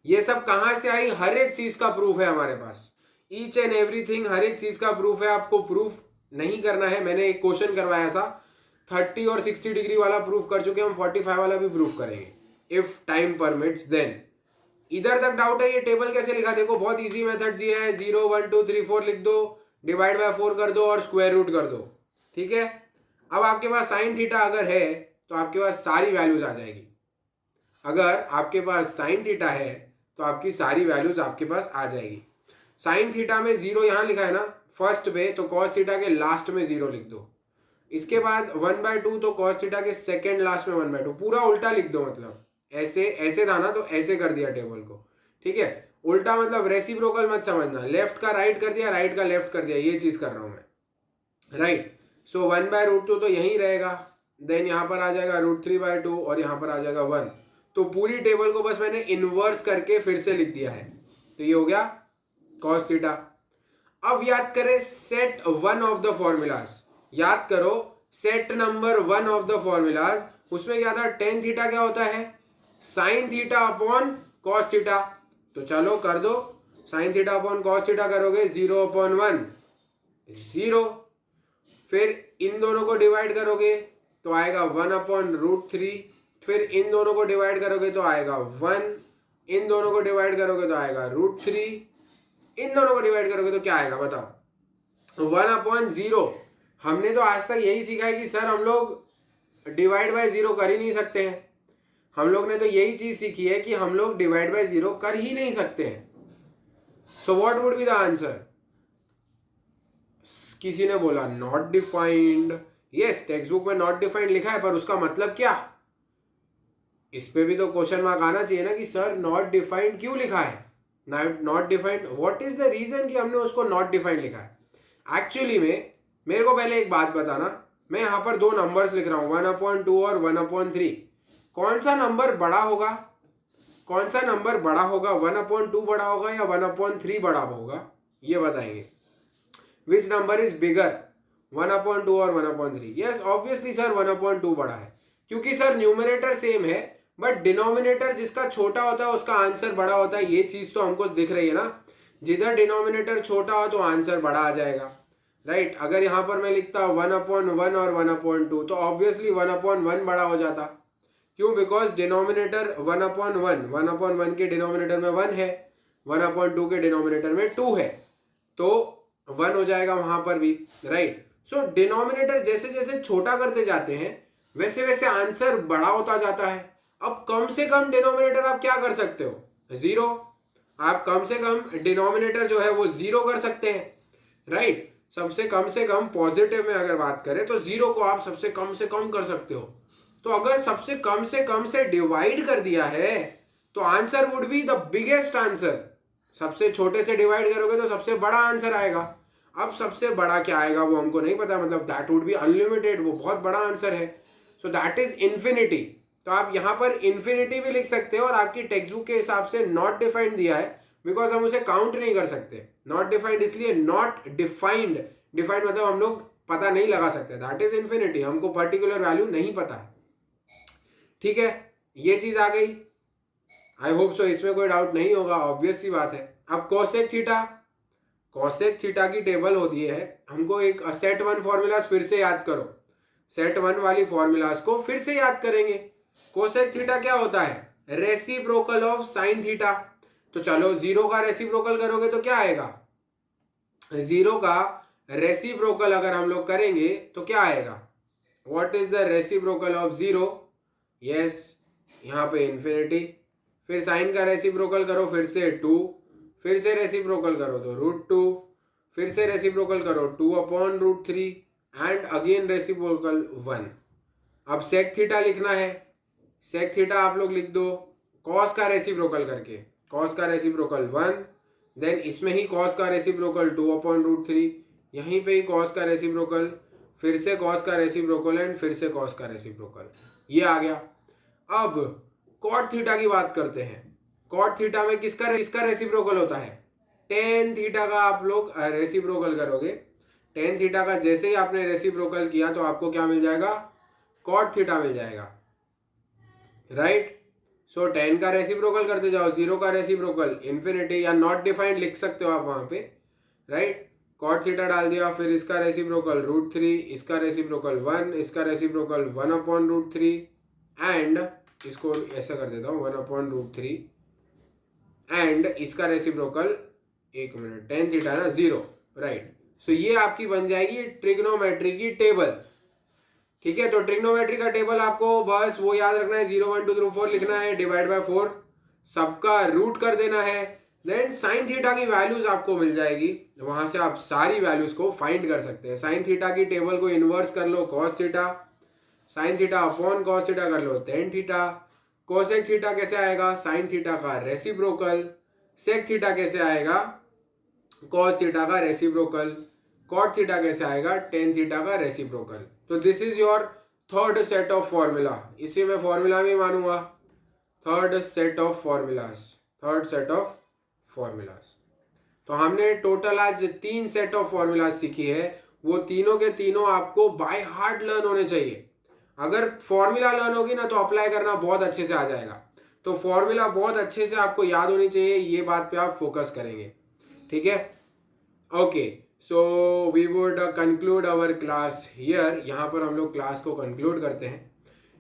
[SPEAKER 1] ये सब कहां से आई, हर एक चीज का प्रूफ है हमारे पास, ईच एंड एवरीथिंग, हर एक चीज का प्रूफ है। आपको प्रूफ नहीं करना है, मैंने एक क्वेश्चन करवाया था 30 और 60 डिग्री वाला प्रूफ कर चुके, हम 45 वाला भी प्रूफ करेंगे इफ टाइम परमिट्स। देन इधर तक डाउट है ये टेबल कैसे लिखा, देखो बहुत इजी मेथड जी है, 0 1 2 3 4 लिख दो, डिवाइड बाय 4 कर दो और स्क्वायर रूट कर दो, ठीक है। अब आपके पास साइन थीटा अगर है तो आपके पास सारी वैल्यूज आ जाएगी। अगर आपके पास साइन थीटा है तो आपकी सारी वैल्यूज आपके पास आ जाएगी। साइन थीटा में 0 यहाँ लिखा है ना फर्स्ट पे, तो कॉस थीटा के लास्ट में 0 लिख दो। इसके बाद 1/2 तो कॉस थीटा के सेकेंड लास्ट में 1/2, पूरा उल्टा लिख दो। मतलब ऐसे था ना तो ऐसे कर दिया टेबल को, ठीक है। उल्टा मतलब रेसिप्रोकल मत समझना, लेफ्ट का राइट कर दिया, राइट का लेफ्ट कर दिया, ये चीज कर रहा हूं मैं, राइट। सो 1/√2 तो यही रहेगा, देन यहाँ पर आ जाएगा √3/2 और यहाँ पर आ जाएगा 1। तो पूरी टेबल को बस मैंने इनवर्स करके फिर से लिख दिया है, तो ये हो गया कॉस थीटा। अब याद करें सेट 1 ऑफ द फॉर्मूलाज, याद करो set number 1 of the formulas, उसमें क्या था, टेन थीटा क्या होता है, sine theta upon cos theta. तो चलो कर दो, sign theta upon cos theta करोगे 0/1 0, फिर इन दोनों को डिवाइड करोगे तो आएगा 1/√3, फिर इन दोनों को डिवाइड करोगे तो आएगा 1, इन दोनों को डिवाइड करोगे तो आएगा √3, इन दोनों को डिवाइड करोगे तो क्या आएगा बताओ, 1/0। हमने तो आज तक यही सीखा है कि सर हम लोग डिवाइड बाय जीरो कर ही नहीं सकते हैं। हम लोग ने तो यही चीज सीखी है कि हम लोग डिवाइड बाय जीरो कर ही नहीं सकते हैं। सो what would be the answer? किसी ने बोला not defined. Yes, text book में नॉट डिफाइंड लिखा है, पर उसका मतलब क्या? इस पे भी तो क्वेश्चन मार्क आना चाहिए ना कि सर नॉट डिफाइंड क्यों लिखा है, not defined, what is the reason कि हमने उसको नॉट डिफाइंड लिखा है। एक्चुअली में मेरे को पहले एक बात बताना, मैं यहाँ पर दो नंबर्स लिख रहा हूँ 1/2 और 1/3। कौन सा नंबर बड़ा होगा, कौन सा नंबर बड़ा होगा, 1/2 बड़ा होगा या 1/3 बड़ा होगा, ये बताएंगे। विच नंबर इज बिगर, 1/2 और 1/3? यस ऑब्वियसली सर 1/2 बड़ा है, क्योंकि सर न्यूमरेटर सेम है बट डिनोमिनेटर जिसका छोटा होता है उसका आंसर बड़ा होता है। ये चीज तो हमको दिख रही है ना, जिधर डिनोमिनेटर छोटा हो तो आंसर बड़ा आ जाएगा, राइट। अगर यहाँ पर मैं लिखता 1/1 और 1/2 तो ऑब्वियसली 1/1 बड़ा हो जाता। क्यों? बिकॉज डिनोमिनेटर 1/1 के डिनोमिनेटर में 1 है, 1/2 के डिनोमिनेटर में 2 है, तो 1 हो जाएगा वहां पर भी, राइट। सो डिनोमिनेटर जैसे जैसे छोटा करते जाते हैं वैसे वैसे आंसर बड़ा होता जाता है। अब कम से कम डिनोमिनेटर आप क्या कर सकते हो? 0। आप कम से कम डिनोमिनेटर जो है वो 0 कर सकते हैं, राइट। सबसे कम से कम पॉजिटिव में अगर बात करें तो 0 को आप सबसे कम से कम कर सकते हो। तो अगर सबसे कम से डिवाइड कर दिया है तो answer would be the biggest answer. सबसे छोटे से डिवाइड करोगे तो सबसे बड़ा आंसर आएगा। अब सबसे बड़ा क्या आएगा वो हमको नहीं पता, मतलब दैट वुड बी अनलिमिटेड, वो बहुत बड़ा आंसर है। So that is infinity. तो आप यहाँ पर इन्फिनिटी भी लिख सकते हो, और आपकी टेक्स्ट बुक के हिसाब से नॉट डिफाइंड दिया है बिकॉज हम उसे काउंट नहीं कर सकते। नॉट डिफाइंड इसलिए नॉट डिफाइंड, डिफाइंड मतलब हम लोग पता नहीं लगा सकते, दैट इज इन्फिनिटी, हमको पर्टिकुलर वैल्यू नहीं पता है। ठीक है, ये चीज आ गई। आई होप सो इसमें कोई डाउट नहीं होगा, ऑब्वियस सी बात है। अब कोसेक थीटा, कोसेक थीटा की टेबल होती है, हमको एक सेट 1 फॉर्मूलाज फिर से याद करो, सेट 1 वाली फॉर्मूलाज को फिर से याद करेंगे। कोसेक थीटा क्या होता है? Reciprocal of sine theta. तो चलो 0 का रेसिप्रोकल करोगे तो क्या आएगा? 0 का रेसिप्रोकल अगर हम लोग करेंगे तो क्या आएगा? What is the reciprocal of 0? Yes, यहाँ पे इन्फिनिटी। फिर साइन का रेसिप्रोकल करो फिर से 2, फिर से रेसिप्रोकल करो तो √2, फिर से रेसिप्रोकल करो 2/√3 एंड अगेन रेसिप्रोकल 1। अब सेक थीटा लिखना है, सेक थीटा आप लोग लिख दो कॉस का रेसिप्रोकल करके, कॉस का रेसिप्रोकल 1, देन इसमें ही कॉस का रेसिप्रोकल 2/√3, यहीं पे ही कॉस का रेसिप्रोकल, फिर से कॉस का रेसिप्रोकल एंड फिर से कॉस का रेसिप्रोकल, ये आ गया। अब कॉट थीटा की बात करते हैं। कॉट थीटा में किसका रेसिप्रोकल होता है? टेन थीटा का आप लोग रेसिप्रोकल करोगे। टेन थीटा का जैसे ही आपने रेसिप्रोकल किया तो आपको क्या मिल जाएगा? कॉट थीटा मिल जाएगा, राइट। सो 10 का रेसिप्रोकल करते जाओ, 0 का रेसिप्रोकल इन्फिनिटी या नॉट डिफाइंड लिख सकते हो आप वहां पे, राइट। कॉट थीटा डाल दिया, फिर इसका रेसिप्रोकल √3, इसका रेसिप्रोकल 1, इसका रेसिप्रोकल 1/√3 एंड इसको ऐसा कर देता हूँ 1/√3 एंड इसका रेसिप्रोकल, एक मिनट, टेन थीटा ना 0, राइट। सो ये आपकी बन जाएगी ट्रिग्नोमेट्री की टेबल। ठीक है, तो ट्रिग्नोमेट्री का टेबल आपको बस वो याद रखना है, 0 1 2 3 4 लिखना है, डिवाइड बाय 4, सबका रूट कर देना है, देन साइन थीटा की वैल्यूज आपको मिल जाएगी, वहां से आप सारी वैल्यूज को फाइंड कर सकते हैं। साइन थीटा की टेबल को इनवर्स कर लो cos theta, sine theta upon cos theta कर लो टेन थीटा। कोसेक थीटा कैसे आएगा? साइन थीटा का रेसिप्रोकल। सेक थीटा कैसे आएगा? कॉस थीटा का रेसिप्रोकल। कॉट थीटा कैसे आएगा? टेन थीटा का रेसिप्रोकल। तो this is your third set of formula, इसी में फॉर्मूला भी मानूंगा, third set of formulas, third set of formulas. तो हमने टोटल आज 3 सेट ऑफ फॉर्मूलाज सीखी है, वो तीनों के तीनों आपको बाय हार्ट लर्न होने चाहिए। अगर फॉर्मूला लर्न होगी ना तो अप्लाई करना बहुत अच्छे से आ जाएगा। तो फॉर्मूला बहुत अच्छे से आपको याद होनी चाहिए, ये बात पे आप फोकस करेंगे, ठीक है। Okay, so we would conclude our class here. यहाँ पर हम लोग क्लास को कंक्लूड करते हैं.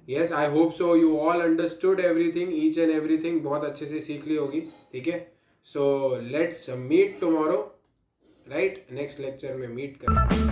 [SPEAKER 1] Yes, I hope so you all understood everything, each and everything बहुत अच्छे से सीख ली होगी. ठीक है, so let's meet tomorrow, right. Next lecture में मीट करें.